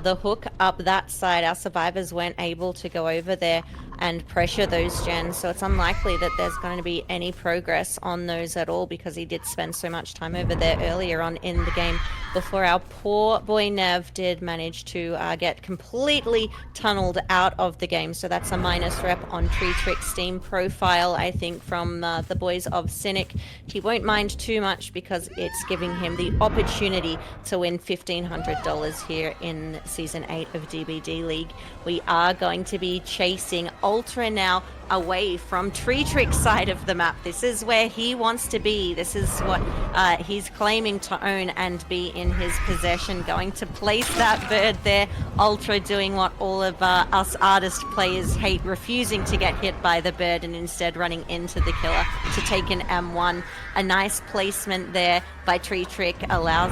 the hook up that side. Our survivors weren't able to go over there and pressure those gens, so it's unlikely that there's going to be any progress on those at all, because he did spend so much time over there earlier on in the game before our poor boy Nev did manage to get completely tunneled out of the game. So that's a minus rep on Tree Trick's Steam profile, I think, from the boys of Cynic. He won't mind too much, because it's giving him the opportunity to win $1,500 here in Season 8 of DBDLeague. We are going to be chasing Ultra now away from Tree Trick's side of the map. This is where he wants to be. This is what he's claiming to own and be in his possession. Going to place that bird there. Ultra doing what all of us artist players hate, refusing to get hit by the bird and instead running into the killer to take an M1. A nice placement there by Tree Trick allows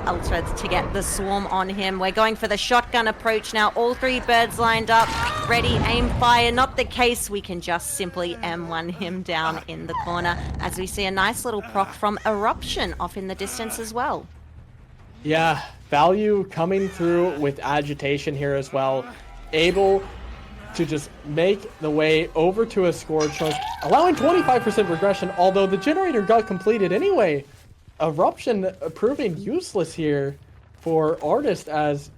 Ultra to get the swarm on him. We're going for the shotgun approach now. All 3 birds lined up, ready, aim, fire. Not the case. We can just simply M1 him down in the corner, as we see a nice little proc from Eruption off in the distance as well. Yeah, value coming through with agitation here as well, able to just make the way over to a score chunk, allowing 25% regression, although the generator got completed anyway. Eruption proving useless here for Artist, as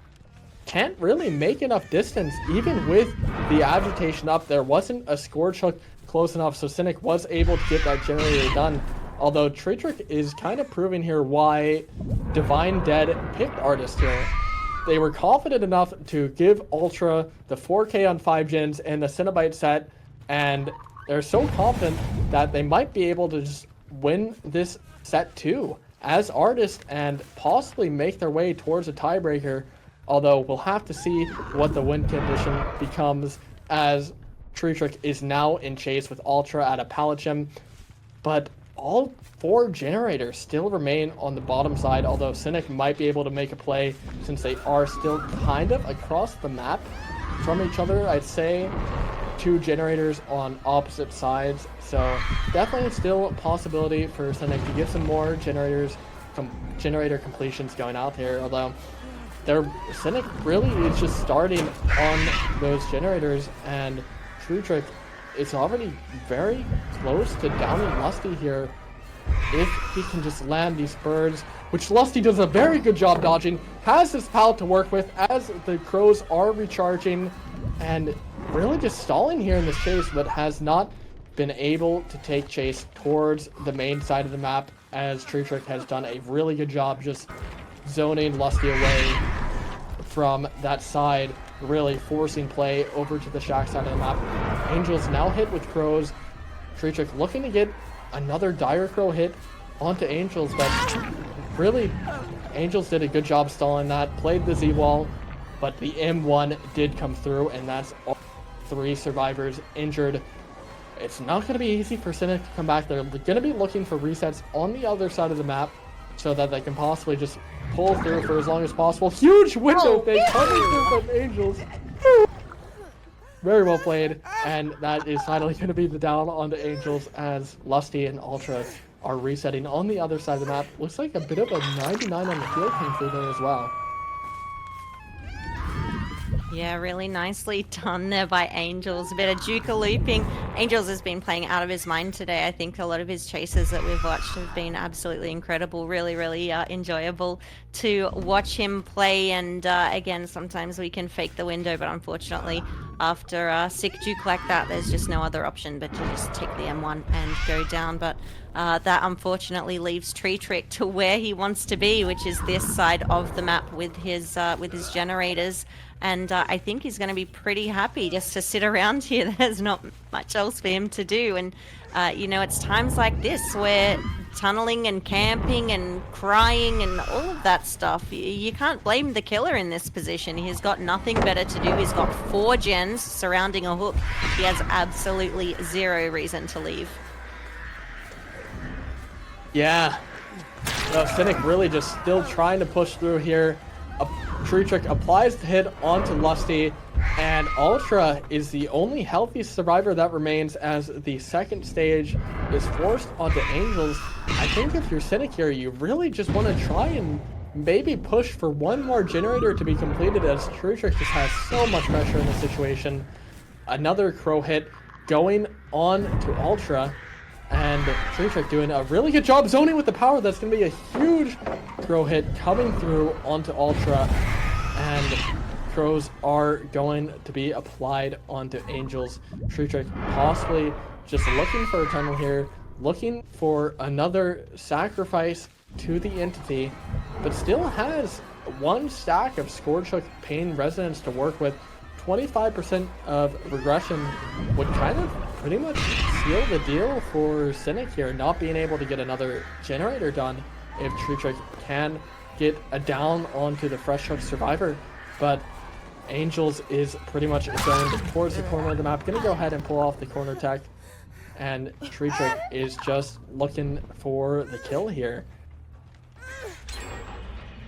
can't really make enough distance, even with the agitation up. There wasn't a score chunk close enough, so Cynic was able to get that generator done. Although Trick is kind of proving here why Divine Dead picked Artist here. They were confident enough to give Ultra the 4K on 5 gens and the Cenobite set, and they're so confident that they might be able to just win this set too as Artist and possibly make their way towards a tiebreaker. Although we'll have to see what the win condition becomes, as Trick is now in chase with Ultra at a pallet gem. But all 4 generators still remain on the bottom side, although Cynic might be able to make a play since they are still kind of across the map from each other. I'd say 2 generators on opposite sides, so definitely still a possibility for Cynic to get some more generator completions going out here, although Cynic really is just starting on those generators, and Trick is already very close to downing Lusty here if he can just land these birds, which Lusty does a very good job dodging, has his pallet to work with as the crows are recharging, and really just stalling here in this chase, but has not been able to take chase towards the main side of the map, as Trick has done a really good job just zoning Lusty away from that side, really forcing play over to the shack side of the map. Angels now hit with crows. Trick looking to get another dire crow hit onto Angels, but really Angels did a good job stalling that, played the Z-wall, but the M1 did come through, and that's all 3 survivors injured. It's not going to be easy for Cynic to come back. They're going to be looking for resets on the other side of the map so that they can possibly just pull through for as long as possible. Huge window fake coming through from Angels. Very well played, and that is finally going to be the down onto Angels, as Lusty and Ultra are resetting on the other side of the map. Looks like a bit of a 99 on the field came through there as well. Yeah, really nicely done there by Angels. A bit of Juka looping. Angels has been playing out of his mind today. I think a lot of his chases that we've watched have been absolutely incredible. Really, really enjoyable to watch him play. And again, sometimes we can fake the window, but unfortunately, after a sick juke like that, there's just no other option but to just take the M1 and go down. But that unfortunately leaves Trick to where he wants to be, which is this side of the map with his generators. And I think he's going to be pretty happy just to sit around here. There's not much else for him to do. And, you know, it's times like this where tunneling and camping and crying and all of that stuff, you can't blame the killer in this position. He's got nothing better to do. He's got 4 gens surrounding a hook. He has absolutely 0 reason to leave. Yeah. Cynic really just still trying to push through here. Trick applies the hit onto Lusty, and Ultra is the only healthy survivor that remains, as the second stage is forced onto Angels. I think if you're Cynic here, you really just want to try and maybe push for one more generator to be completed, as Trick just has so much pressure in the situation. Another crow hit going on to Ultra, and Trick doing a really good job zoning with the power. That's going to be a huge crow hit coming through onto Ultra, and crows are going to be applied onto Angels. Trick possibly just looking for a tunnel here, looking for another sacrifice to the entity, but still has 1 stack of Scourgehook Pain Resonance to work with. 25% of regression would kind of pretty much seal the deal for Cynic here, not being able to get another generator done if Trick can get a down onto the Fresh Hook Survivor. But Angels is pretty much zoned towards the corner of the map, gonna go ahead and pull off the corner tech, and Trick is just looking for the kill here.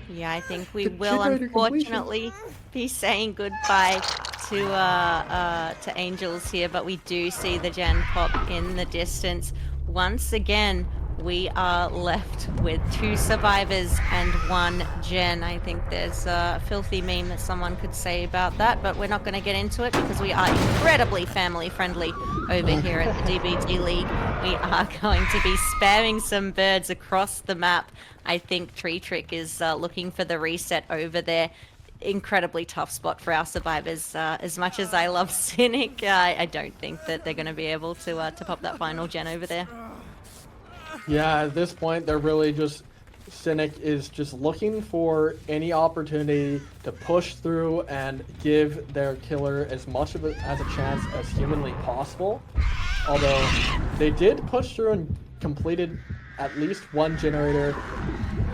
Yeah, I think we will unfortunately be saying goodbye to Angels here, but we do see the gen pop in the distance. Once again, we are left with 2 survivors and 1 gen. I think there's a filthy meme that someone could say about that, but we're not going to get into it because we are incredibly family friendly over here at the DBDLeague. We are going to be spamming some birds across the map. I think Tree Trick is looking for the reset over there. Incredibly tough spot for our survivors. As much as I love Cynic, I don't think that they're going to be able to pop that final gen over there. Yeah, at this point, they're really just... Cynic is just looking for any opportunity to push through and give their killer as much of as a chance as humanly possible. Although, they did push through and completed at least 1 generator,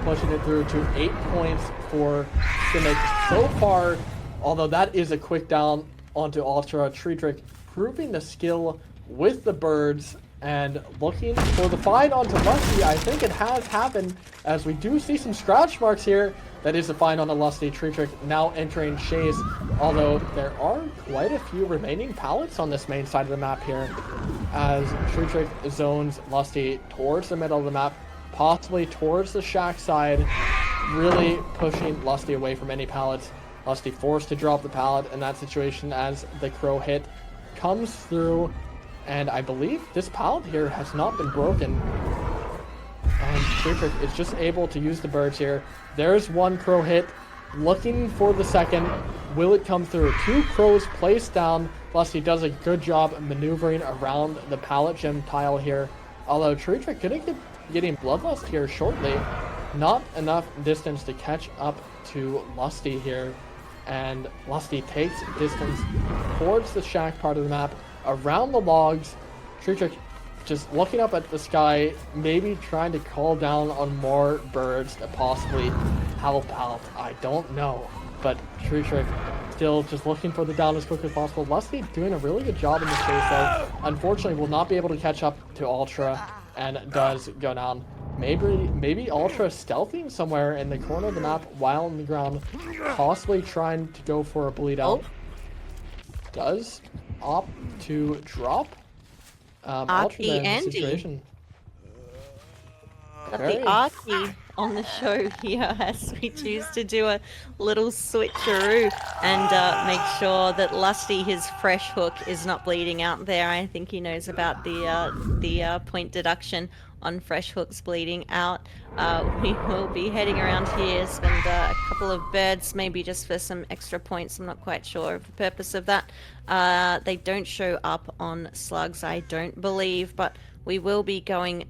pushing it through to 8 points for Cynic so far. Although that is a quick down onto Ultra. Tree Trick proving the skill with the birds and looking for the find onto Lusty. I think it has happened, as we do see some scratch marks here. That is a find on the Lusty. Tree Trick now entering Chase, although there are quite a few remaining pallets on this main side of the map here, as Tree Trick zones Lusty towards the middle of the map, possibly towards the shack side, really pushing Lusty away from any pallets. Lusty forced to drop the pallet in that situation as the crow hit comes through, and I believe this pallet here has not been broken. And Tree Trick is just able to use the birds here. There's 1 crow hit, looking for the second. Will it come through? 2 crows placed down. Lusty does a good job maneuvering around the pallet gem tile here. Although Tree Trick could get getting Bloodlust here shortly. Not enough distance to catch up to Lusty here. And Lusty takes distance towards the shack part of the map, around the logs. Tree Trick just looking up at the sky, maybe trying to call down on more birds to possibly help out. I don't know. But Tree Trick still just looking for the down as quick as possible. Lusty doing a really good job in this case, though. Unfortunately, will not be able to catch up to Ultra, and does go down. Maybe Ultra stealthing somewhere in the corner of the map while on the ground, possibly trying to go for a bleed out. Does opt to drop. Ultra there in the situation. Got the Arky on the show here as we choose to do a little switcheroo and make sure that Lusty, his fresh hook, is not bleeding out there. I think he knows about the point deduction on fresh hooks bleeding out. We will be heading around here, spend a couple of birds, maybe just for some extra points. I'm not quite sure of the purpose of that. They don't show up on slugs, I don't believe, but we will be going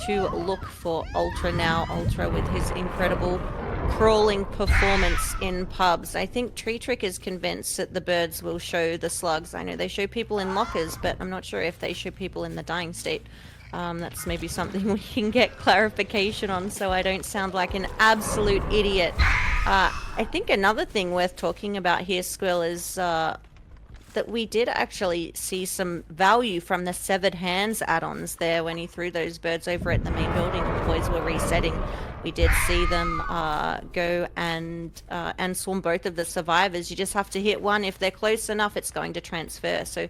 to look for Ultra now. Ultra with his incredible crawling performance in pubs. I think Tree Trick is convinced that the birds will show the slugs. I know they show people in lockers, but I'm not sure if they show people in the dying state. That's maybe something we can get clarification on so I don't sound like an absolute idiot. I think another thing worth talking about here, Squill, is that we did actually see some value from the Severed Hands add-ons there when he threw those birds over at the main building and the boys were resetting. We did see them go and swarm both of the survivors. You just have to hit one. If they're close enough, it's going to transfer. So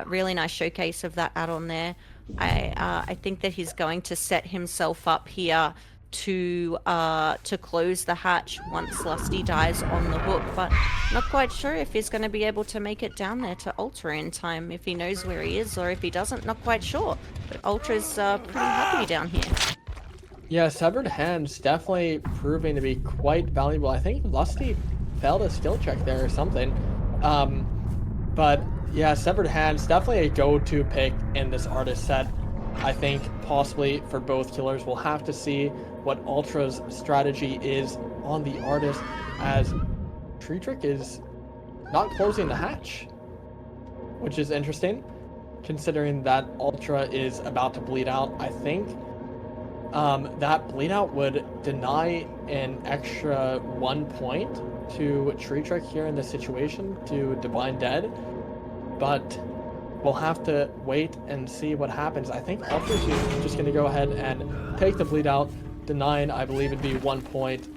really nice showcase of that add-on there. I think that he's going to set himself up here to close the hatch once Lusty dies on the hook, but not quite sure if he's going to be able to make it down there to Ultra in time, if he knows where he is, or if he doesn't, not quite sure. But Ultra's pretty happy down here. Yeah, Severed Hands definitely proving to be quite valuable. I think Lusty failed a skill check there or something. But yeah, Severed Hands definitely a go-to pick in this Artist set. I think possibly for both killers. We'll have to see what Ultra's strategy is on the Artist, as Tree Trick is not closing the hatch, which is interesting considering that Ultra is about to bleed out. I think that bleed out would deny an extra 1 point to Tree Trick here in this situation to Divine Dead, but we'll have to wait and see what happens. I think Ultra's just going to go ahead and take the bleed out, denying, I believe it'd be 1 point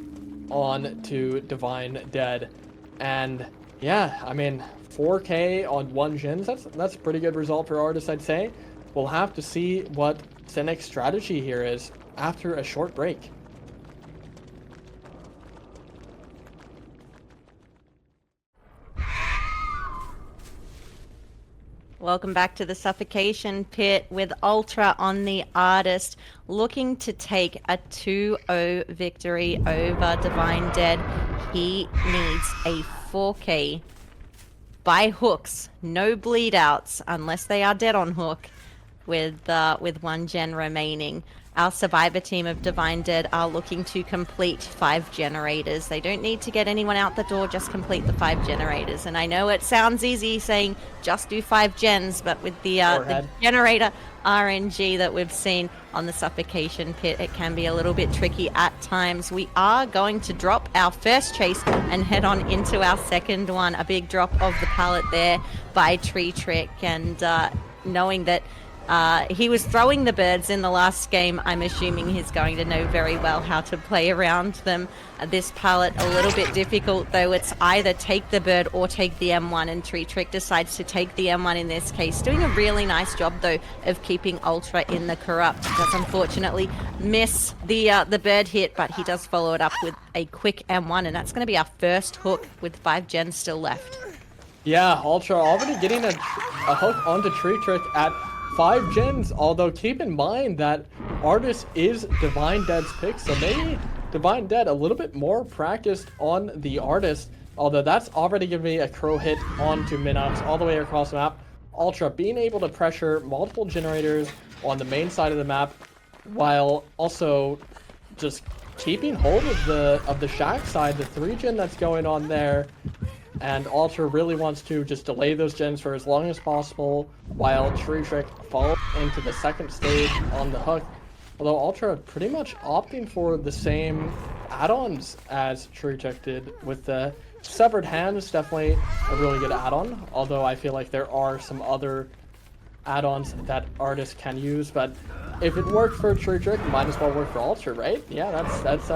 on to Divine Dead. And yeah, I mean, 4K on 1 gens, that's a pretty good result for Artist, I'd say. We'll have to see what Cynic's strategy here is. after a short break. Welcome back to the Suffocation Pit with Ultra on the Artist, looking to take a 2-0 victory over Divine Dead. He needs a 4K by hooks, no bleed outs unless they are dead on hook, with 1 gen remaining. Our survivor team of Divine Dead are looking to complete 5 generators. They don't need to get anyone out the door, just complete the 5 generators. And I know it sounds easy saying just do 5 gens, but with the generator RNG that we've seen on the Suffocation Pit, it can be a little bit tricky at times. We are going to drop our first chase and head on into our second one. A big drop of the pallet there by Tree Trick, and knowing that he was throwing the birds in the last game, I'm assuming he's going to know very well how to play around them. This pallet a little bit difficult, though. It's either take the bird or take the M1, and Tree Trick decides to take the M1 in this case. Doing a really nice job, though, of keeping Ultra in the corrupt. Does unfortunately miss the bird hit, but he does follow it up with a quick M1, and that's going to be our first hook with 5 gens still left. Yeah, Ultra already getting a hook onto Tree Trick at 5 gens, although keep in mind that Artist is Divine Dead's pick, so maybe Divine Dead a little bit more practiced on the Artist, although that's already going to be a crow hit onto Minox all the way across the map. Ultra being able to pressure multiple generators on the main side of the map, while also just keeping hold of the shack side, the 3 gen that's going on there. And Ultra really wants to just delay those gens for as long as possible, while Tree Trick falls into the second stage on the hook. Although Ultra pretty much opting for the same add-ons as Tree Trick did, with the Severed Hands, definitely a really good add-on. Although I feel like there are some other add-ons that Artists can use, but if it worked for Tree Trick, it might as well work for Ultra, right? Yeah, that's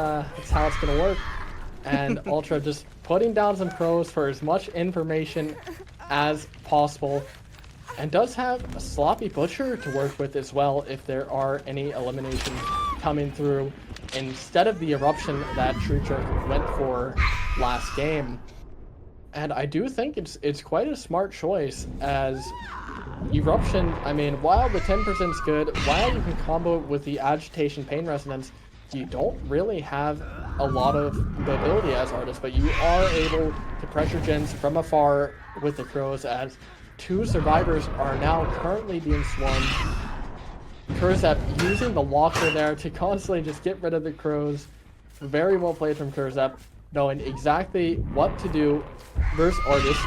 how it's gonna work. And Ultra just putting down some pros for as much information as possible, and does have a Sloppy Butcher to work with as well if there are any eliminations coming through, instead of the Eruption that Tree Trick went for last game. And I do think it's quite a smart choice, as Eruption, I mean, while the 10% is good, while you can combo with the Agitation Pain Resonance, you don't really have a lot of mobility as Artists, but you are able to pressure gens from afar with the crows, as 2 survivors are now currently being swarmed. Kurzep using the locker there to constantly just get rid of the crows. Very well played from Kurzep, knowing exactly what to do versus Artists.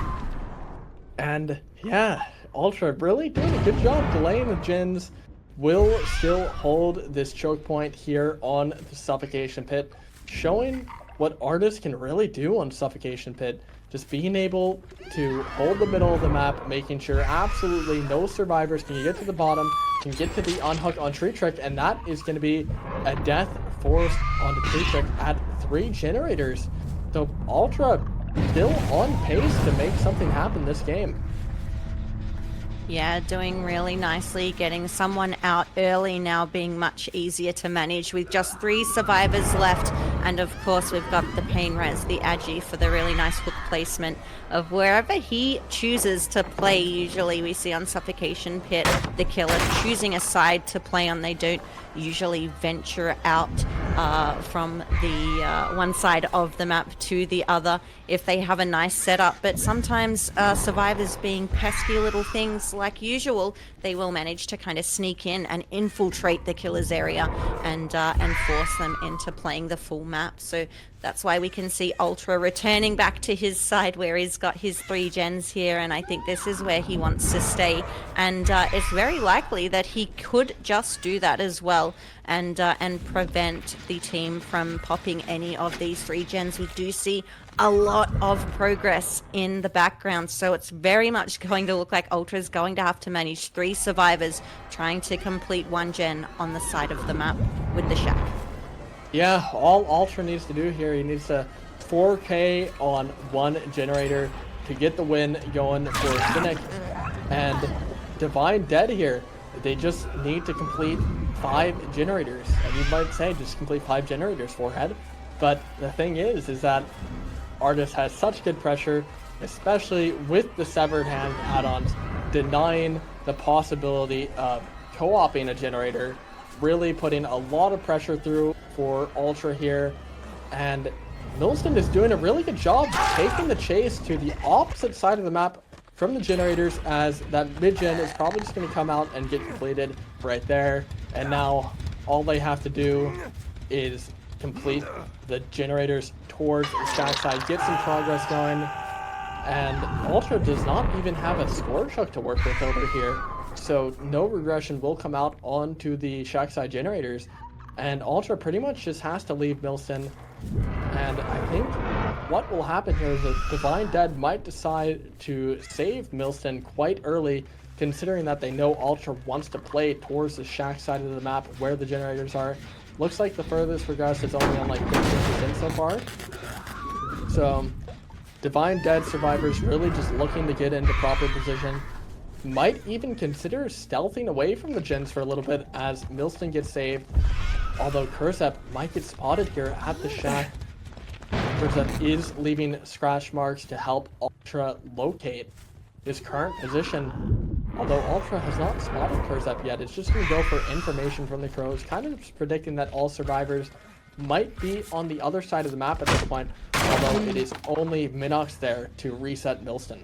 And yeah, Ultra really doing a good job delaying the gens. Will still hold this choke point here on the Suffocation Pit, showing what Artists can really do on Suffocation Pit. Just being able to hold the middle of the map, making sure absolutely no survivors can get to the bottom, can get to the unhook on Tree Trick, and that is going to be a death forced onto Tree Trick at 3 generators. So Ultra still on pace to make something happen this game. Yeah, doing really nicely, getting someone out early now being much easier to manage with just 3 survivors left. And of course we've got the Pain Res, the Agi, for the really nice hook placement of wherever he chooses to play. Usually we see on Suffocation Pit the killer choosing a side to play on. They don't usually venture out from the one side of the map to the other if they have a nice setup, but sometimes survivors, being pesky little things like usual, they will manage to kind of sneak in and infiltrate the killer's area and force them into playing the full map. So that's why we can see Ultra returning back to his side where he's got his 3 gens here, and I think this is where he wants to stay. And it's very likely that he could just do that as well, and prevent the team from popping any of these 3 gens. We do see a lot of progress in the background, so it's very much going to look like Ultra's going to have to manage 3 survivors trying to complete 1 gen on the side of the map with the shack. Yeah, all Ultra needs to do here, he needs to 4K on 1 generator to get the win going for Cynic. And Divine Dead here, they just need to complete 5 generators. And you might say just complete 5 generators, forehead. But the thing is that Artist has such good pressure, especially with the severed hand add-ons, denying the possibility of co-oping a generator, really putting a lot of pressure through for Ultra here. And Milston is doing a really good job taking the chase to the opposite side of the map from the generators, as that mid-gen is probably just going to come out and get completed right there. And now all they have to do is complete the generators towards the shack side, get some progress going. And Ultra does not even have a score chuck to work with over here. So no regression will come out onto the shack side generators. And Ultra pretty much just has to leave Milston. And I think what will happen here is that Divine Dead might decide to save Milston quite early, considering that they know Ultra wants to play towards the shack side of the map where the generators are. Looks like the furthest progress is only on like 15% so far. So Divine Dead survivors really just looking to get into proper position. Might even consider stealthing away from the gens for a little bit as Milston gets saved. Although Kurzep might get spotted here at the shack. Kurzep is leaving scratch marks to help Ultra locate his current position. Although Ultra has not spotted Kurzep yet, it's just going to go for information from the Crows, kind of predicting that all survivors might be on the other side of the map at this point, although it is only Minox there to reset Milston.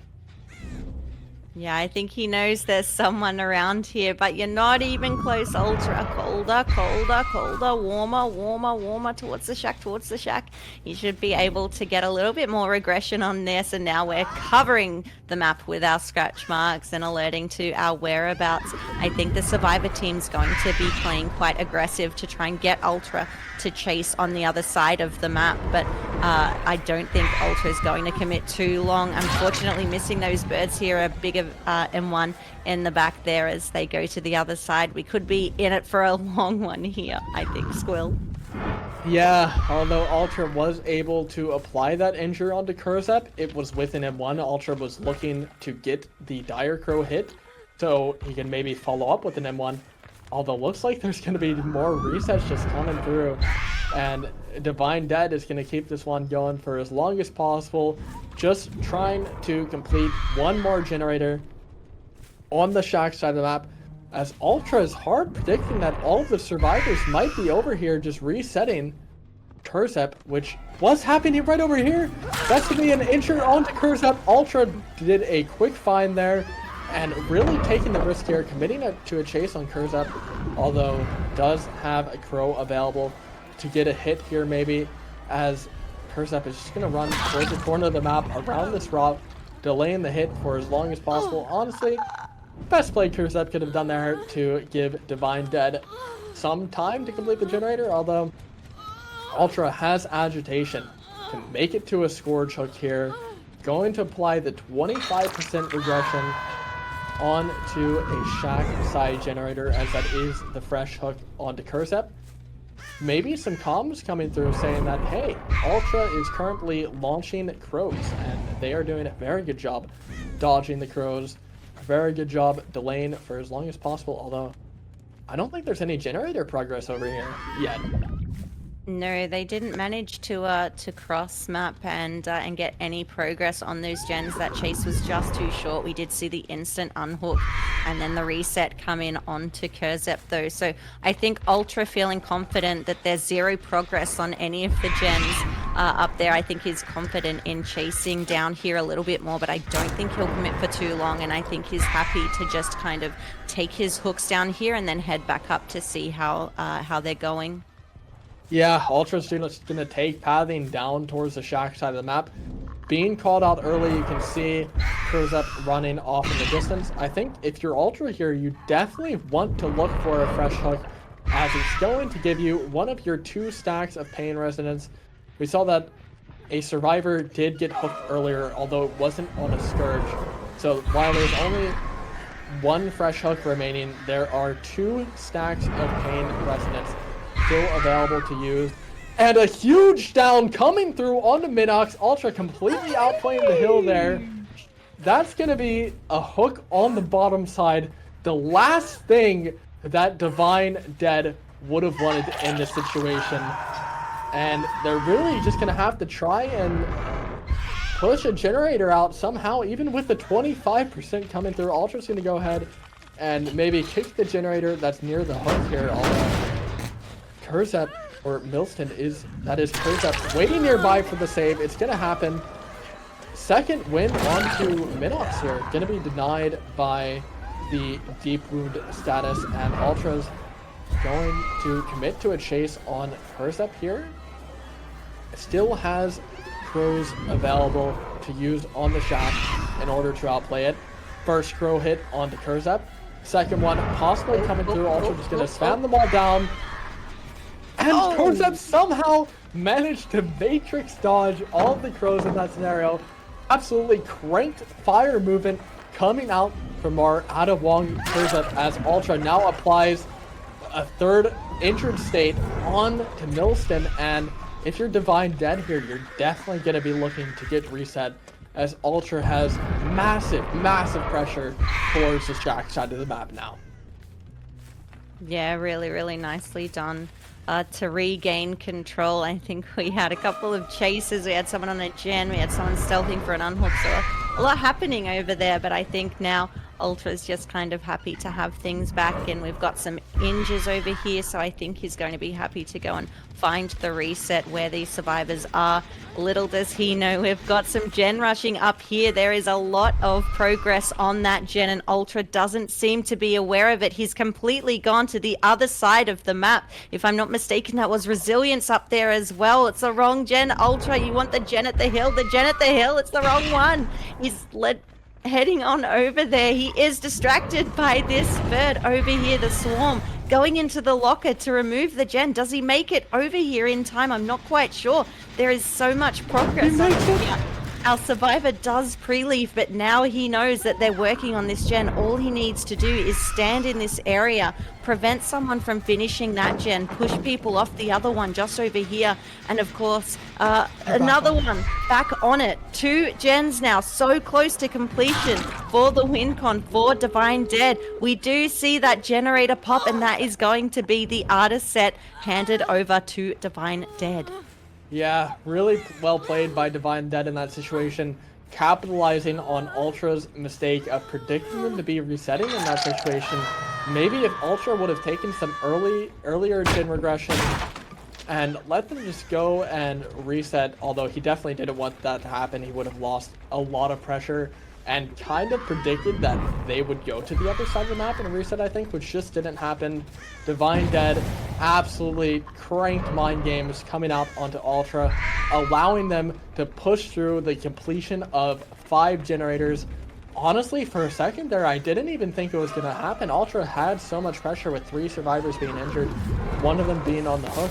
Yeah, I think he knows there's someone around here, but you're not even close, Ultra. Colder, colder, colder, warmer, warmer, warmer, towards the shack, towards the shack. You should be able to get a little bit more aggression on this, and now we're covering the map with our scratch marks and alerting to our whereabouts. I think the Survivor team's going to be playing quite aggressive to try and get Ultra to chase on the other side of the map, but I don't think Ultra is going to commit too long. Unfortunately, missing those birds here, a bigger M1 in the back there as they go to the other side. We could be in it for a long one here, I think, Squill. Yeah, although Ultra was able to apply that injure onto Kurzep, it was with an M1. Ultra was looking to get the Dire Crow hit, so he can maybe follow up with an M1. Although looks like there's going to be more resets just coming through. And Divine Dead is going to keep this one going for as long as possible. Just trying to complete one more generator on the shack side of the map. As Ultra is hard predicting that all of the survivors might be over here just resetting Kurzep, which was happening right over here. That's going to be an injure onto Kurzep. Ultra did a quick find there. And really taking the risk here, committing to a chase on Kurzep, although does have a Crow available to get a hit here maybe, as Kurzep is just going to run towards the corner of the map around this rock, delaying the hit for as long as possible. Honestly, best play Kurzep could have done there to give Divine Dead some time to complete the generator, although Ultra has agitation to make it to a score choke here, going to apply the 25% regression onto a shack side generator, as that is the fresh hook onto Kurzep. Maybe some comms coming through saying that, hey, Ultra is currently launching Crows, and they are doing a very good job dodging the Crows, a very good job delaying for as long as possible, although I don't think there's any generator progress over here yet. No, they didn't manage to cross map and get any progress on those gens. That chase was just too short. We did see the instant unhook and then the reset come in onto Kurzep though. So I think Ultra feeling confident that there's zero progress on any of the gens up there. I think he's confident in chasing down here a little bit more, but I don't think he'll commit for too long, and I think he's happy to just kind of take his hooks down here and then head back up to see how they're going. Yeah, Ultra's going to take pathing down towards the shack side of the map. Being called out early, you can see Kurzep running off in the distance. I think if you're Ultra here, you definitely want to look for a fresh hook, as it's going to give you one of your 2 stacks of pain resonance. We saw that a survivor did get hooked earlier, although it wasn't on a Scourge. So while there's only 1 fresh hook remaining, there are 2 stacks of pain resonance still available to use. And a huge down coming through onto Minox. Ultra completely outplaying the hill there. That's going to be a hook on the bottom side. The last thing that Divine Dead would have wanted in this situation. And they're really just going to have to try and push a generator out somehow, even with the 25% coming through. Ultra's going to go ahead and maybe kick the generator that's near the hook here. Although Kurzep, or Milston that is Kurzep, waiting nearby for the save. It's going to happen. Second win onto Minox here. Going to be denied by the deep wound status, and Ultra's going to commit to a chase on Kurzep here. Still has crows available to use on the shack in order to outplay it. First crow hit onto Kurzep. Second one possibly coming through. Ultra just going to spam them all down. And Kurzep somehow managed to matrix dodge all of the crows in that scenario. Absolutely cranked fire movement coming out from our out-of-Wong Kurzep as Ultra now applies a third injured state on to Milston. And if you're Divine Dead here, you're definitely going to be looking to get reset, as Ultra has massive pressure towards the shack side of the map now. Yeah, really nicely done. To regain control, I think we had a couple of chases. We had someone on a gen, we had someone stealthing for an unhook, so a lot happening over there, but I think now Ultra's just kind of happy to have things back, and we've got some injures over here, so I think he's going to be happy to go and find the reset where these survivors are. Little does he know we've got some gen rushing up here. There is a lot of progress on that gen, and Ultra doesn't seem to be aware of it. He's completely gone to the other side of the map. If I'm not mistaken, that was Resilience up there as well. It's the wrong gen. Ultra, you want the gen at the hill. The gen at the hill, it's the wrong one. He's heading on over there. He is distracted by this bird over here, the swarm, going into the locker to remove the gen. Does he make it over here in time? I'm not quite sure. There is so much progress on here. Our survivor does pre-leave, but now he knows that they're working on this gen. All he needs to do is stand in this area, prevent someone from finishing that gen, push people off the other one just over here, and of course, another one back on it. 2 gens now, so close to completion for the win con for Divine Dead. We do see that generator pop, and that is going to be the artist set handed over to Divine Dead. Yeah, really well played by Divine Dead in that situation, capitalizing on Ultra's mistake of predicting them to be resetting in that situation. Maybe if Ultra would have taken some earlier gen regression and let them just go and reset, although he definitely didn't want that to happen, he would have lost a lot of pressure, and kind of predicted that they would go to the other side of the map and reset, I think, which just didn't happen. Divine Dead absolutely cranked mind games coming out onto Ultra, allowing them to push through the completion of 5 generators. Honestly, for a second there, I didn't even think it was going to happen. Ultra had so much pressure with 3 survivors being injured, one of them being on the hook,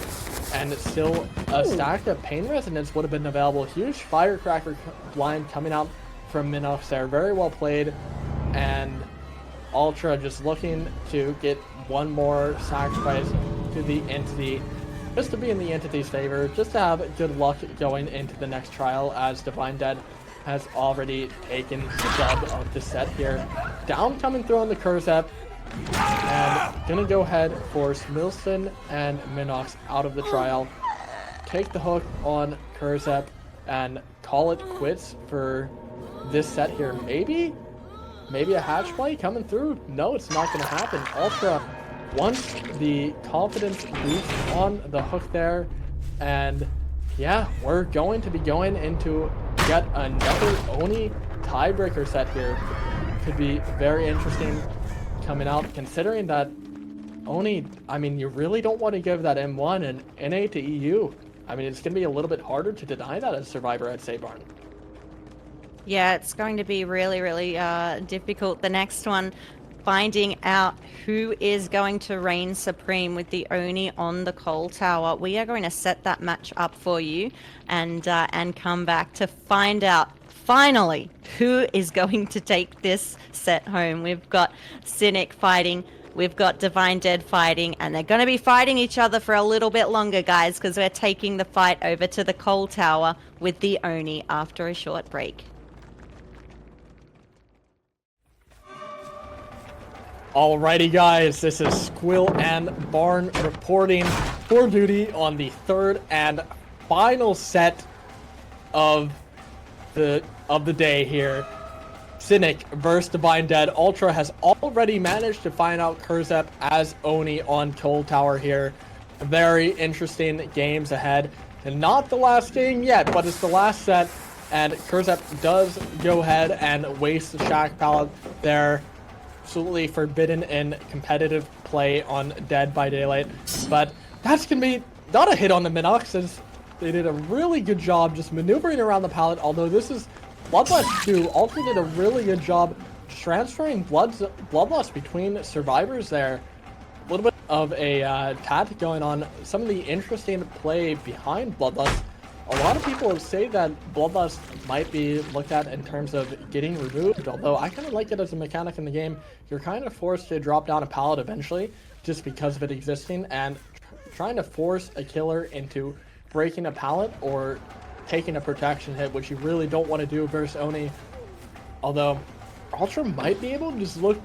and still a stack of pain resonance would have been available. Huge firecracker blind coming out from Minox there. Very well played, and Ultra just looking to get one more sacrifice to the entity, just to be in the entity's favor, just to have good luck going into the next trial, as Divine Dead has already taken the dub of the set here. Down coming through on the Kurzep, and gonna go ahead for Milston and Minox out of the trial. Take the hook on Kurzep and call it quits for this set here. Maybe a hatch play coming through. No, it's not going to happen. Ultra wants the confidence boost on the hook there, and yeah, we're going to be going into yet another Oni tiebreaker set here. Could be very interesting coming out, considering that Oni, I mean, you really don't want to give that M1 and NA to EU. I mean, it's going to be a little bit harder to deny that as Survivor at MissBarn. Yeah, it's going to be really difficult. The next one, finding out who is going to reign supreme with the Oni on the Coal Tower. We are going to set that match up for you and come back to find out finally who is going to take this set home. We've got Cynic fighting, we've got Divine Dead fighting, and they're going to be fighting each other for a little bit longer, guys, because we're taking the fight over to the Coal Tower with the Oni after a short break. Alrighty guys, this is Squill and Barn reporting for duty on the third and final set of the day here. Cynic versus Divine Dead. Ultra has already managed to find out Kurzep as Oni on Cold Tower here. Very interesting games ahead. And not the last game yet, but it's the last set. And Kurzep does go ahead and waste the Shack Pallet there. Absolutely forbidden in competitive play on Dead by Daylight, but that's gonna be not a hit on the Minox, as they did a really good job just maneuvering around the pallet. Although this is Bloodlust 2, Ultra did a really good job transferring Bloodlust between survivors there. A little bit of a tactic going on. Some of the interesting play behind Bloodlust. A lot of people say that Bloodlust might be looked at in terms of getting removed, although I kind of like it as a mechanic in the game. You're kind of forced to drop down a pallet eventually, just because of it existing, and trying to force a killer into breaking a pallet or taking a protection hit, which you really don't want to do versus Oni. Although, Ultra might be able to just look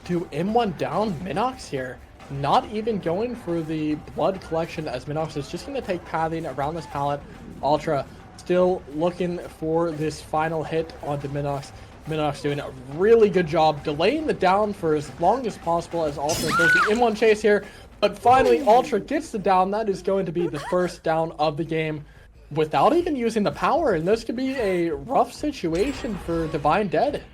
to M1 down Minox here. Not even going for the blood collection, as Minox is just going to take pathing around this pallet. Ultra still looking for this final hit onto Minox. Minox doing a really good job delaying the down for as long as possible as Ultra does the M1 chase here. But finally, Ultra gets the down. That is going to be the first down of the game without even using the power. And this could be a rough situation for Divine Dead.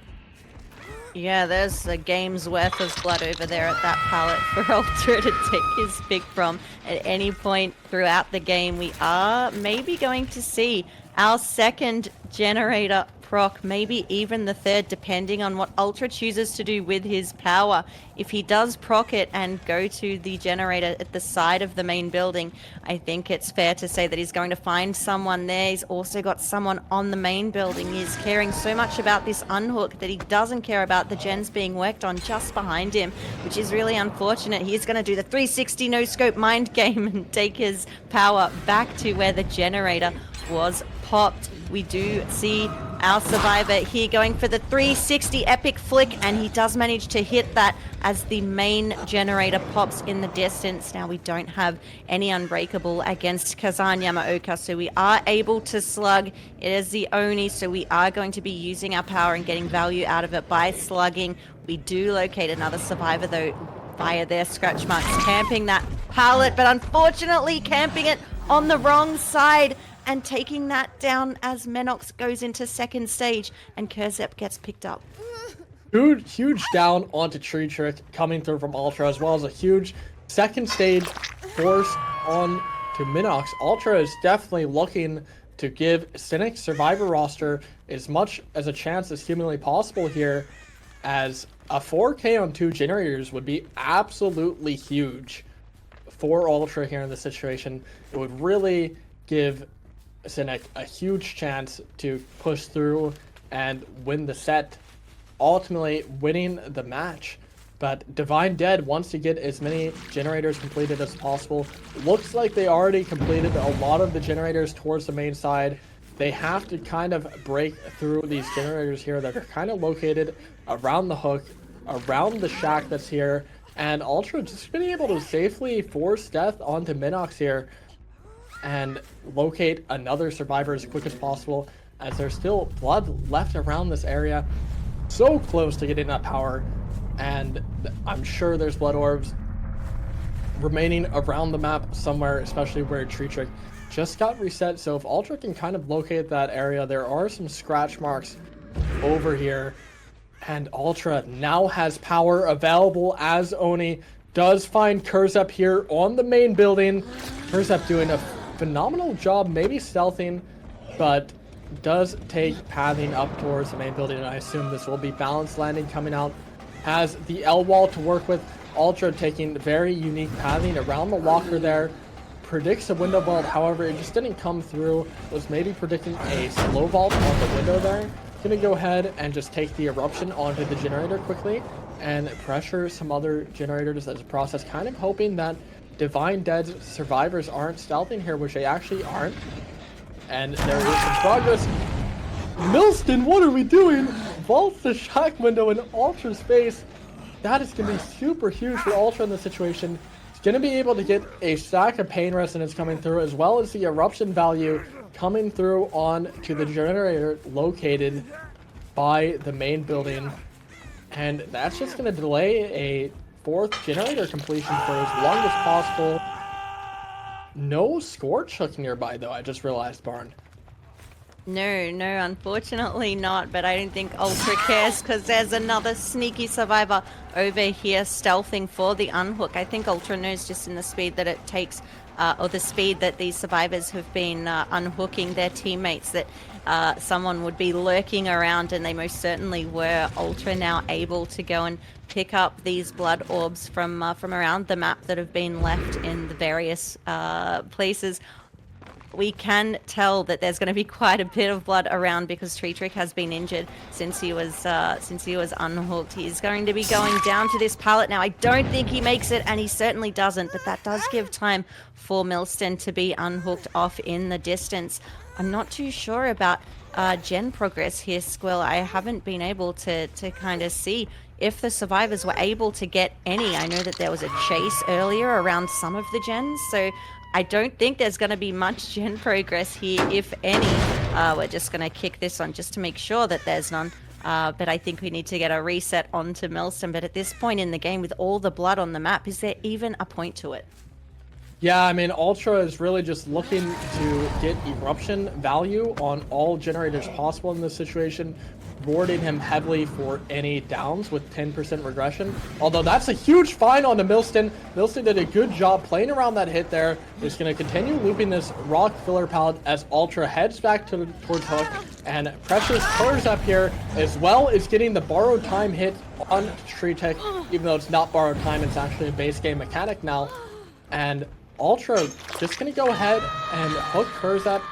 Yeah, there's a game's worth of blood over there at that pallet for Ultra to take his pick from. At any point throughout the game, we are maybe going to see our second generator proc, maybe even the third, depending on what Ultra chooses to do with his power. If he does proc it and go to the generator at the side of the main building, I think it's fair to say that he's going to find someone there. He's also got someone on the main building. He's caring so much about this unhook that he doesn't care about the gens being worked on just behind him, which is really unfortunate. He's going to do the 360 no-scope mind game and take his power back to where the generator was popped. We do see our survivor here going for the 360 epic flick, and he does manage to hit that as the main generator pops in the distance. Now we don't have any unbreakable against Kazan Yamaoka, so we are able to slug. It is the Oni, so we are going to be using our power and getting value out of it by slugging. We do locate another survivor though via their scratch marks, camping that pallet, but unfortunately camping it on the wrong side and taking that down as Minox goes into second stage and Kurzep gets picked up. Huge down onto Tree Trick coming through from Ultra, as well as a huge second stage force on to Minox. Ultra is definitely looking to give Cynic survivor roster as much as a chance as humanly possible here, as a 4K on 2 generators would be absolutely huge for Ultra here in this situation. It would really give Cynic a huge chance to push through and win the set, ultimately winning the match. But Divine Dead wants to get as many generators completed as possible. Looks like they already completed a lot of the generators towards the main side. They have to kind of break through these generators here that are kind of located around the hook, around the shack that's here, and Ultra just being able to safely force death onto Minox here and locate another survivor as quick as possible, as there's still blood left around this area. So close to getting that power, and I'm sure there's blood orbs remaining around the map somewhere, especially where Tree Trick just got reset. So if Ultra can kind of locate that area, there are some scratch marks over here, and Ultra now has power available as Oni does find Kurzep here on the main building. Kurzep doing a phenomenal job, maybe stealthing, but does take pathing up towards the main building, and I assume this will be balanced landing coming out. Has the L wall to work with. Ultra taking very unique pathing around the walker there. Predicts a window vault, however, it just didn't come through. Was maybe predicting a slow vault on the window there. Gonna go ahead and just take the eruption onto the generator quickly and pressure some other generators as a process, kind of hoping that Divine Dead's survivors aren't stealthing here, which they actually aren't. And there is some progress. Milston, what are we doing? Vaults the shock window in Ultra's face. That is going to be super huge for Ultra in this situation. He's going to be able to get a stack of Pain Resonance coming through, as well as the Eruption value coming through on to the generator located by the main building. And that's just going to delay a 4th generator completion for as long as possible. No Scorch Hook nearby, though, I just realized, Barn. No, unfortunately not, but I don't think Ultra cares because there's another sneaky survivor over here stealthing for the unhook. I think Ultra knows just in the speed that it takes, or the speed that these survivors have been unhooking their teammates, that someone would be lurking around, and they most certainly were. Ultra now able to go and pick up these blood orbs from around the map that have been left in the various places. We can tell that there's going to be quite a bit of blood around because Tree Trick has been injured since he was unhooked. He's going to be going down to this pallet now. I don't think he makes it, and he certainly doesn't, but that does give time for Millston to be unhooked off in the distance. I'm not too sure about gen progress here, Squill. I haven't been able to kind of see if the survivors were able to get any. I know that there was a chase earlier around some of the gens, so I don't think there's going to be much gen progress here, if any. We're just going to kick this on just to make sure that there's none. But I think we need to get a reset onto Millston. But at this point in the game, with all the blood on the map, is there even a point to it? Yeah, I mean, Ultra is really just looking to get Eruption value on all generators possible in this situation, rewarding him heavily for any downs with 10% regression. Although that's a huge find on the Millston. Millston did a good job playing around that hit there. He's going to continue looping this rock filler pallet as Ultra heads back towards Hook, and Precious clears up here, as well as getting the borrowed time hit on Tree Tech, even though it's not borrowed time, it's actually a base game mechanic now. And Ultra just going to go ahead and hook hers up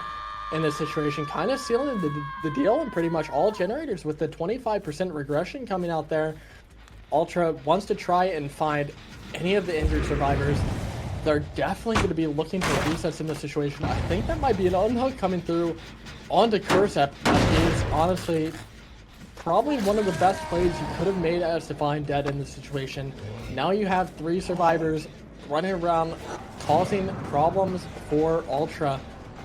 in this situation, kind of sealing the deal on pretty much all generators with the 25% regression coming out there. Ultra wants to try and find any of the injured survivors. They're definitely going to be looking for resets in this situation. I think that might be an unhook coming through onto Cursep. That is honestly probably one of the best plays you could have made as to find dead in this situation. Now you have 3 survivors running around causing problems for Ultra,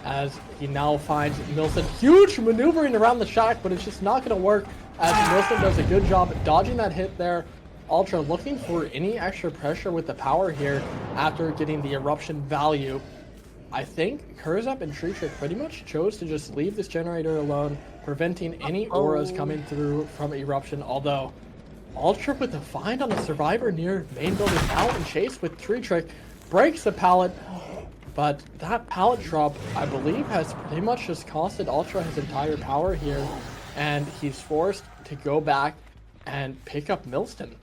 as he now finds Millston. Huge maneuvering around the shack, but it's just not going to work, as Millston does a good job dodging that hit there. Ultra looking for any extra pressure with the power here after getting the Eruption value. I think Kurzep and Tree Trick pretty much chose to just leave this generator alone, preventing any auras coming through from Eruption, although Ultra with the find on the survivor near main building out and chase with Tree Trick breaks the pallet, but that pallet drop, I believe, has pretty much just costed Ultra his entire power here, and he's forced to go back and pick up Millston.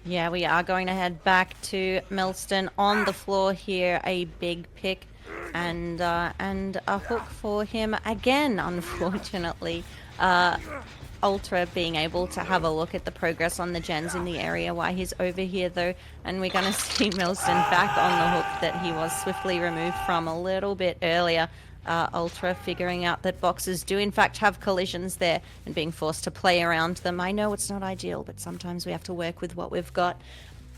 Yeah, we are going to head back to Millston on the floor here. A big pick and a hook for him again, unfortunately. Ultra being able to have a look at the progress on the gens in the area while he's over here, though, and we're going to see Millston back on the hook that he was swiftly removed from a little bit earlier. Ultra figuring out that boxes do in fact have collisions there and being forced to play around them. I know it's not ideal, but sometimes we have to work with what we've got.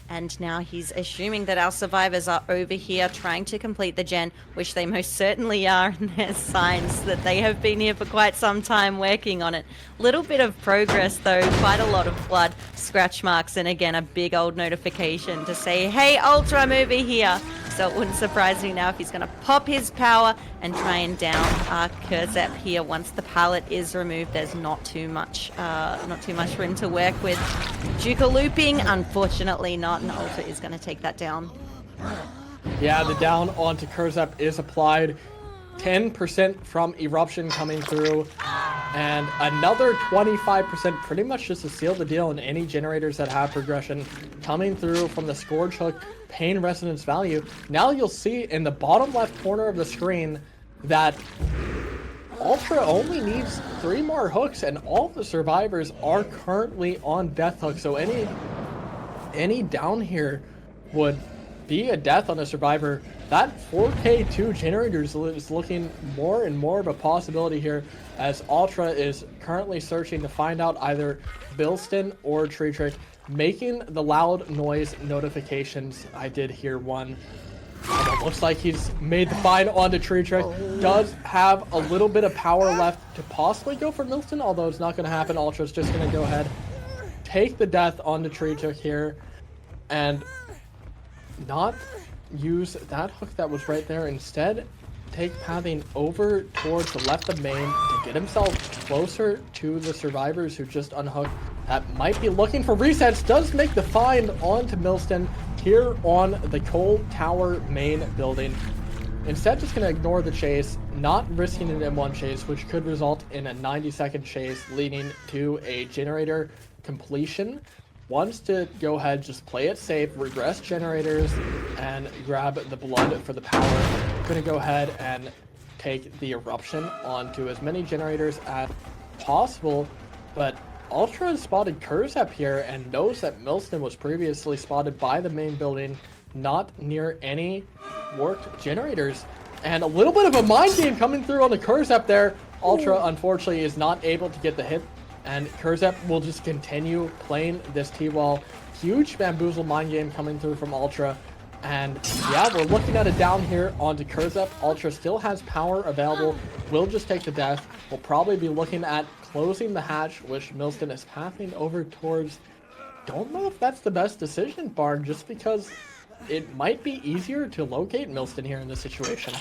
And now he's assuming that our survivors are over here trying to complete the gen, which they most certainly are, and there's signs that they have been here for quite some time working on it. Little bit of progress though, quite a lot of blood, scratch marks, and again a big old notification to say, hey Ultra, I'm over here. So it wouldn't surprise me now if he's going to pop his power and try and down Kurzep here. Once the pallet is removed, there's not too much room to work with. Juka looping, unfortunately not, and Ultra is going to take that down. Yeah, the down onto Kurzep is applied. 10% from Eruption coming through, and another 25% pretty much just to seal the deal in any generators that have progression coming through from the Scourge Hook Pain Resonance value. Now you'll see in the bottom left corner of the screen that Ultra only needs 3 more hooks, and all the survivors are currently on death hook, so any down here would be a death on a survivor, that 4K2 generators is looking more and more of a possibility here, as Ultra is currently searching to find out either Bilston or Tree Trick, making the loud noise notifications. I did hear one. And it looks like he's made the find onto Tree Trick. Does have a little bit of power left to possibly go for Milston, although it's not going to happen. Ultra's just going to go ahead, take the death onto Tree Trick here, and not use that hook that was right there. Instead, take pathing over towards the left of main to get himself closer to the survivors who just unhooked. That might be looking for resets. Does make the find onto Milston here on the coal tower main building. Instead, just going to ignore the chase, not risking an M1 chase, which could result in a 90-second chase leading to a generator completion. Wants to go ahead, just play it safe, regress generators, and grab the blood for the power. Gonna go ahead and take the eruption onto as many generators as possible, but Ultra has spotted Kurzep here and knows that Milston was previously spotted by the main building, not near any worked generators. And a little bit of a mind game coming through on the Kurzep there. Ultra, unfortunately, is not able to get the hit, and Kurzep will just continue playing this T-wall. Huge bamboozle mind game coming through from Ultra. And yeah, we're looking at a down here onto Kurzep. Ultra still has power available. Will just take the death. We'll probably be looking at closing the hatch, which Milston is pathing over towards. Don't know if that's the best decision, Barn, just because it might be easier to locate Milston here in this situation.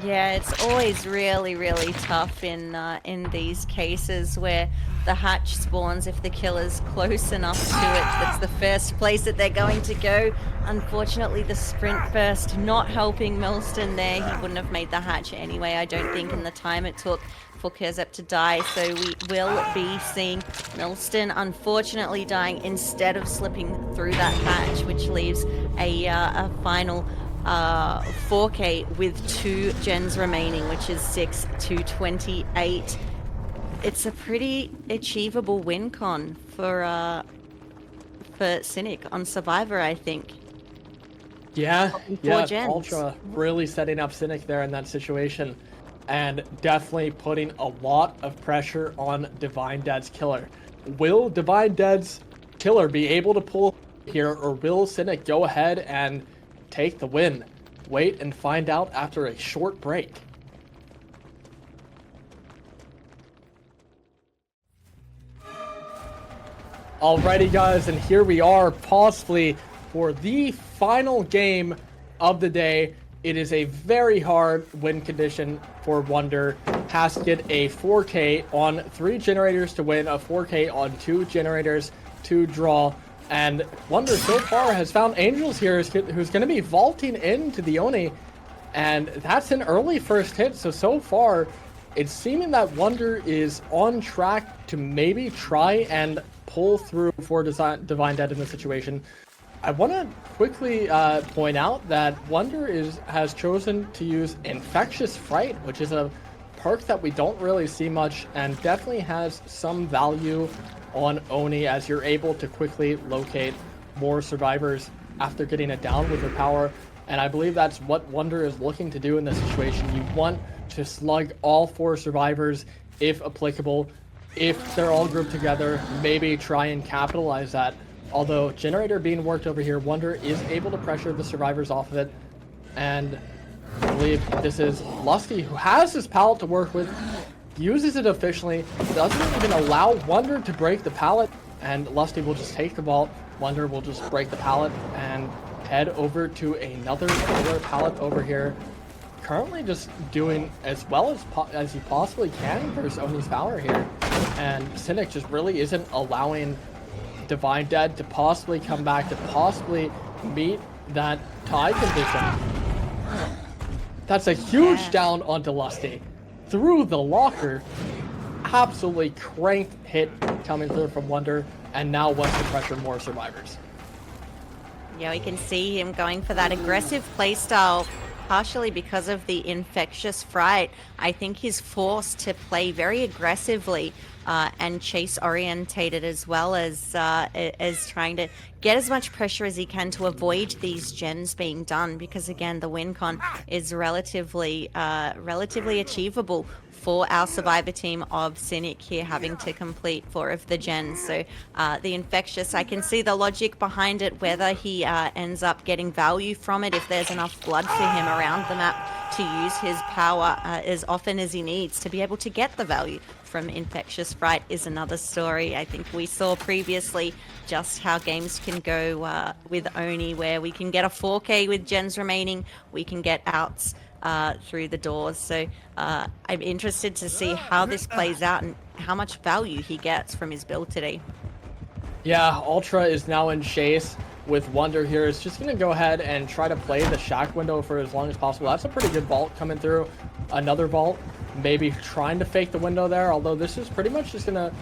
Yeah, it's always really, really tough in these cases where the hatch spawns if the killer's close enough to it. That's the first place that they're going to go. Unfortunately, the sprint burst not helping Milston there. He wouldn't have made the hatch anyway, I don't think, in the time it took for Kurzep to die. So we will be seeing Milston unfortunately dying instead of slipping through that hatch, which leaves a final 4K with 2 gens remaining, which is 6 to 28. It's a pretty achievable win con for Cynic on Survivor, I think. Yeah, gens. Ultra really setting up Cynic there in that situation, and definitely putting a lot of pressure on Divine Dead's killer. Will Divine Dead's killer be able to pull here, or will Cynic go ahead and take the win? Wait and find out after a short break. Alrighty guys, and here we are possibly for the final game of the day. It is a very hard win condition for Wonder. Has to get a 4K on 3 generators to win, a 4K on 2 generators to draw. And Wonder so far has found Angels here who's going to be vaulting into the Oni. And that's an early first hit. So far, it's seeming that Wonder is on track to maybe try and pull through for Divine Dead in this situation. I want to quickly point out that Wonder has chosen to use Infectious Fright, which is a perk that we don't really see much and definitely has some value on Oni, as you're able to quickly locate more survivors after getting it down with your power. And I believe that's what Wonder is looking to do in this situation. You want to slug all 4 survivors if applicable. If they're all grouped together, maybe try and capitalize that. Although generator being worked over here, Wonder is able to pressure the survivors off of it. And I believe this is Lusty, who has his pallet to work with, uses it efficiently, doesn't even allow Wonder to break the pallet, and Lusty will just take the vault. Wonder will just break the pallet and head over to another pallet over here. Currently just doing as well as he possibly can for his Oni's power here. And Cynic just really isn't allowing Divine Dead to possibly come back, to possibly meet that tie condition. That's a huge down onto Lusty. Through the locker. Absolutely cranked hit coming through from Wonder, and now wants to pressure more survivors. Yeah, we can see him going for that aggressive playstyle, partially because of the Infectious Fright. I think he's forced to play very aggressively and chase orientated, as well as trying to get as much pressure as he can to avoid these gens being done, because again, the win con is relatively achievable for our survivor team of Cynic here, having to complete 4 of the gens. So the Infectious, I can see the logic behind it, whether he ends up getting value from it, if there's enough blood for him around the map to use his power as often as he needs to be able to get the value from Infectious Fright, is another story. I think we saw previously just how games can go with Oni, where we can get a 4K with gens remaining, we can get outs through the doors. So I'm interested to see how this plays out and how much value he gets from his build today. Yeah, Ultra is now in chase with Wonder here. Is just going to go ahead and try to play the shack window for as long as possible. That's a pretty good vault coming through. Another vault, maybe trying to fake the window there, although this is pretty much just going to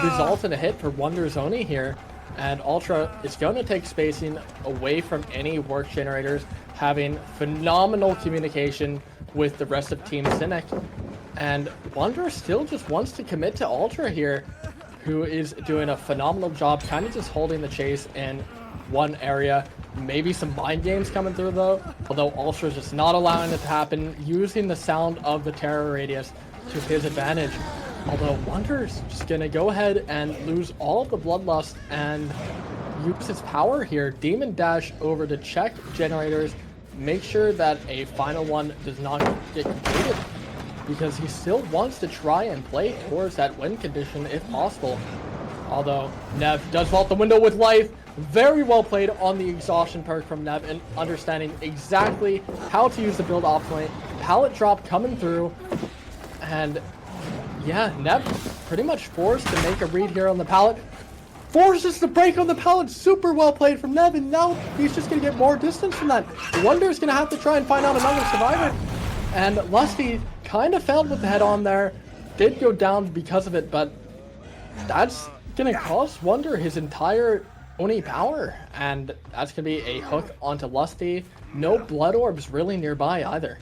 result in a hit for Wonder's Oni here. And Ultra is going to take spacing away from any work generators, having phenomenal communication with the rest of Team Cynic. And Wonder still just wants to commit to Ultra here, who is doing a phenomenal job kind of just holding the chase in one area. Maybe some mind games coming through though, although Ultra is just not allowing it to happen, using the sound of the terror radius to his advantage. Although Wonder's just going to go ahead and lose all of the Bloodlust and use his power here. Demon Dash over to check generators, make sure that a final one does not get completed, because he still wants to try and play towards that win condition if possible. Although Nev does vault the window with life. Very well played on the exhaustion perk from Nev, and understanding exactly how to use the build optimally. Pallet drop coming through, and yeah, Nev pretty much forced to make a read here on the pallet. Forces the break on the pallet. Super well played from Nev, and now he's just going to get more distance from that. Wonder's going to have to try and find out another survivor. And Lusty kind of failed with the head on there. Did go down because of it, but that's going to cost Wonder his entire Oni power. And that's going to be a hook onto Lusty. No blood orbs really nearby either.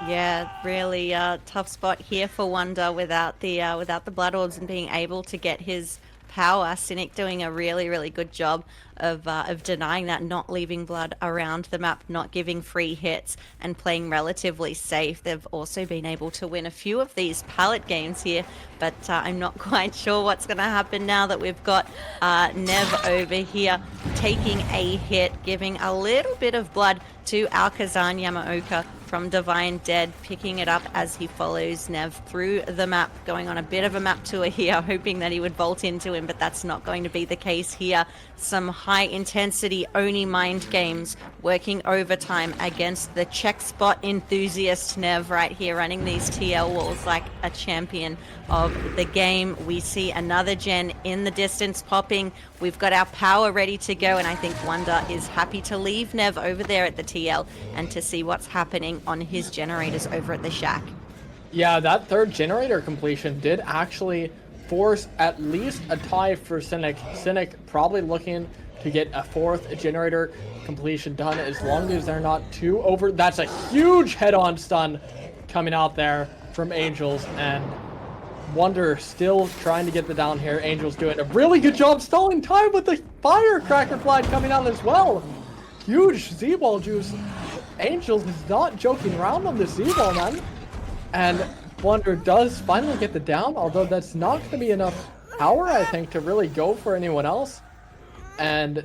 Yeah, really tough spot here for Wonder without the blood orbs and being able to get his power. Cynic doing a really good job of denying that, not leaving blood around the map, not giving free hits, and playing relatively safe. They've also been able to win a few of these pallet games here, but I'm not quite sure what's going to happen now that we've got Nev over here taking a hit, giving a little bit of blood to Alkazan Yamaoka from Divine Dead, picking it up as he follows Nev through the map, going on a bit of a map tour here, hoping that he would vault into him, but that's not going to be the case here. Some high intensity Oni mind games, working overtime against the check spot enthusiast Nev right here, running these TL walls like a champion of the game. We see another gen in the distance popping. We've got our power ready to go, and I think Wonder is happy to leave Nev over there at the TL and to see what's happening on his generators over at the shack. Yeah, that third generator completion did actually force at least a tie for Cynic. Cynic probably looking to get a fourth generator completion done, as long as they're not too over. That's a huge head-on stun coming out there from Angels, and Wonder still trying to get the down here. Angels doing a really good job stalling time with the firecracker flag coming out as well. Huge Z-ball juice. Angels is not joking around on this Z-ball, man. And Wonder does finally get the down, although that's not going to be enough power, I think, to really go for anyone else. And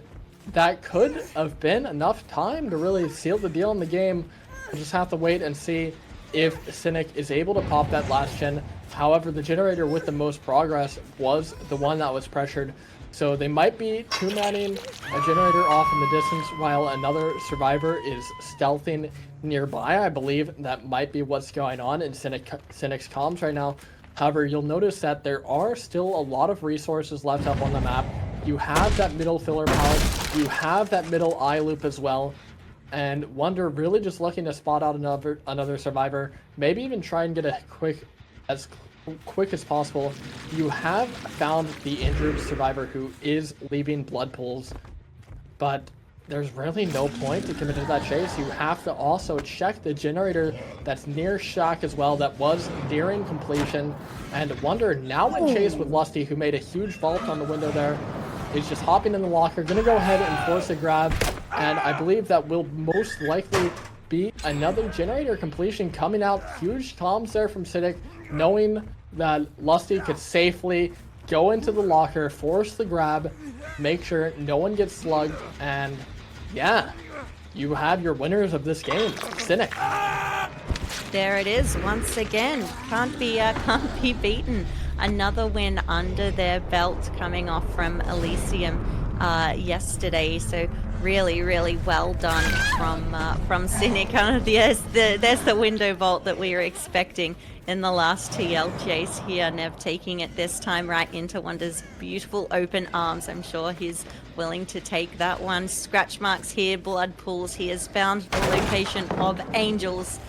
that could have been enough time to really seal the deal in the game. We'll just have to wait and see if Cynic is able to pop that last gen. However, the generator with the most progress was the one that was pressured. So they might be two-manning a generator off in the distance while another survivor is stealthing nearby. I believe that might be what's going on in Cynic's comms right now. However, you'll notice that there are still a lot of resources left up on the map. You have that middle filler pallet, you have that middle eye loop as well, and Wonder really just looking to spot out another survivor, maybe even try and get a as quick as possible. You have found the injured survivor who is leaving blood pools, but there's really no point to commit to that chase. You have to also check the generator that's near Shack as well, that was nearing completion. And Wonder now in chase with Lusty, who made a huge vault on the window there. He's just hopping in the locker, gonna go ahead and force a grab. And I believe that will most likely be another generator completion coming out. Huge comms there from Cynic, knowing that Lusty could safely go into the locker, force the grab, make sure no one gets slugged, and yeah, you have your winners of this game, Cynic. There it is once again. Can't be beaten. Another win under their belt coming off from Elysium yesterday. So really well done from Cynic. There's the window vault that we were expecting in the last TL chase here. Nev taking it this time right into Wonder's beautiful open arms. I'm sure he's willing to take that one. Scratch marks here, blood pools. He has found the location of Angels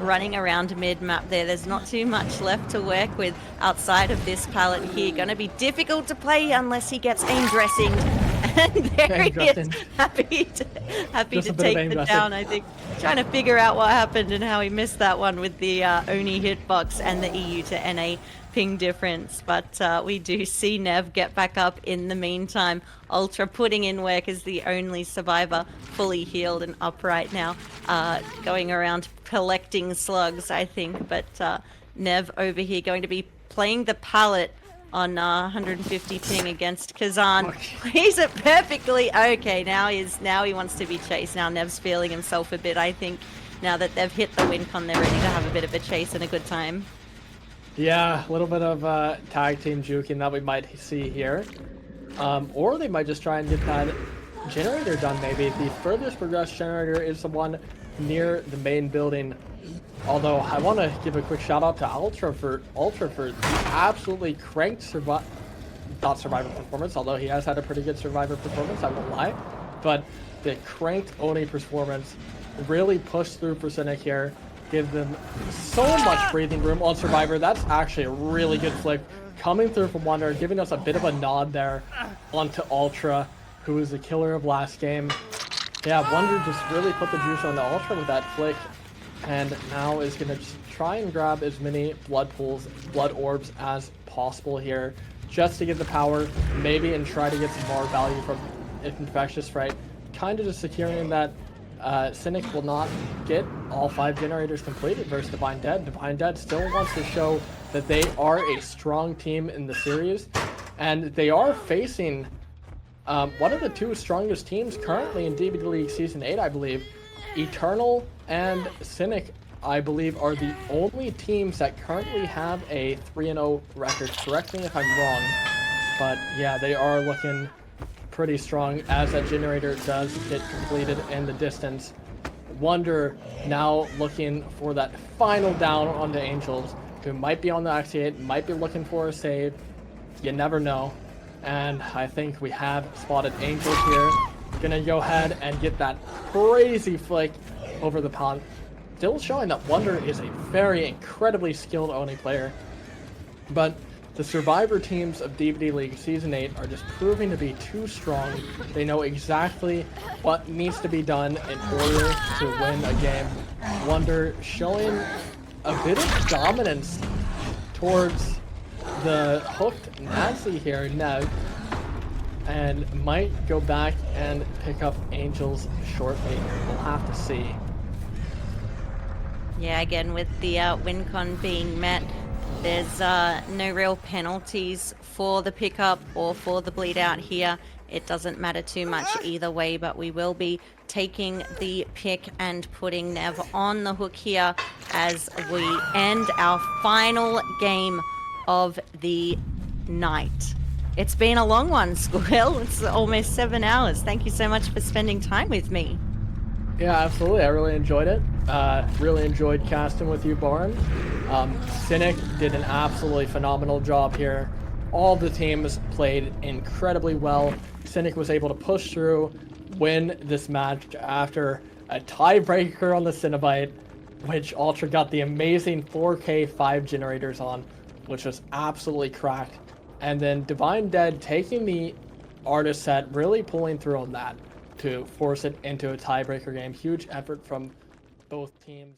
running around mid-map there. There's not too much left to work with outside of this pallet here. Going to be difficult to play unless he gets aim dressing. And there he is, happy to take the down, I think. Trying to figure out what happened and how he missed that one with the Oni hitbox and the EU to NA ping difference. But we do see Nev get back up in the meantime. Ultra putting in work as the only survivor, fully healed and upright now, going around collecting slugs, I think. But Nev over here going to be playing the pallet on 150 ping against Kazan. Plays it perfectly. Okay, now he wants to be chased. Now Nev's feeling himself a bit, I think. Now that they've hit the win con, they're ready to have a bit of a chase and a good time. Yeah, a little bit of tag team juking that we might see here. Or they might just try and get that generator done, maybe. The furthest progressed generator is the one near the main building. Although I want to give a quick shout out to Ultra for the absolutely cranked survivor performance. Although he has had a pretty good survivor performance, I won't lie. But the cranked Oni performance really pushed through for Cynic here. Give them so much breathing room on survivor. That's actually a really good flick coming through from Wonder, giving us a bit of a nod there onto Ultra, who was the killer of last game. Yeah, Wonder just really put the juice on the Ultra with that flick. And now is going to just try and grab as many blood pools, blood orbs as possible here, just to get the power, maybe, and try to get some more value from Infectious, right? Kind of just securing that Cynic will not get all 5 generators completed versus Divine Dead. Divine Dead still wants to show that they are a strong team in the series, and they are facing one of the 2 strongest teams currently in DBDLeague Season 8, I believe. Eternal and Cynic, I believe, are the only teams that currently have a 3-0 record. Correct me if I'm wrong, but yeah, they are looking pretty strong as that generator does get completed in the distance. Wonder now looking for that final down on the Angels, who might be on the X8, might be looking for a save. You never know. And I think we have spotted Angels here. Gonna go ahead and get that crazy flick over the pond. Still showing that Wonder is a very incredibly skilled Oni player. But the survivor teams of DBDLeague Season 8 are just proving to be too strong. They know exactly what needs to be done in order to win a game. Wonder showing a bit of dominance towards the hooked Nazi here, Nev, and might go back and pick up Angels shortly. We'll have to see. Yeah, again, with the win con being met, there's no real penalties for the pickup or for the bleed out here. It doesn't matter too much either way, but we will be taking the pick and putting Nev on the hook here as we end our final game of the night. It's been a long one, Squill. It's almost 7 hours. Thank you so much for spending time with me. Yeah, absolutely. I really enjoyed it. Really enjoyed casting with you, Barn. Cynic did an absolutely phenomenal job here. All the teams played incredibly well. Cynic was able to push through, win this match after a tiebreaker on the Cenobite, which Ultra got the amazing 4K 5 generators on, which was absolutely cracked. And then Divine Dead taking the Artist set, really pulling through on that. to force it into a tiebreaker game. Huge effort from both teams.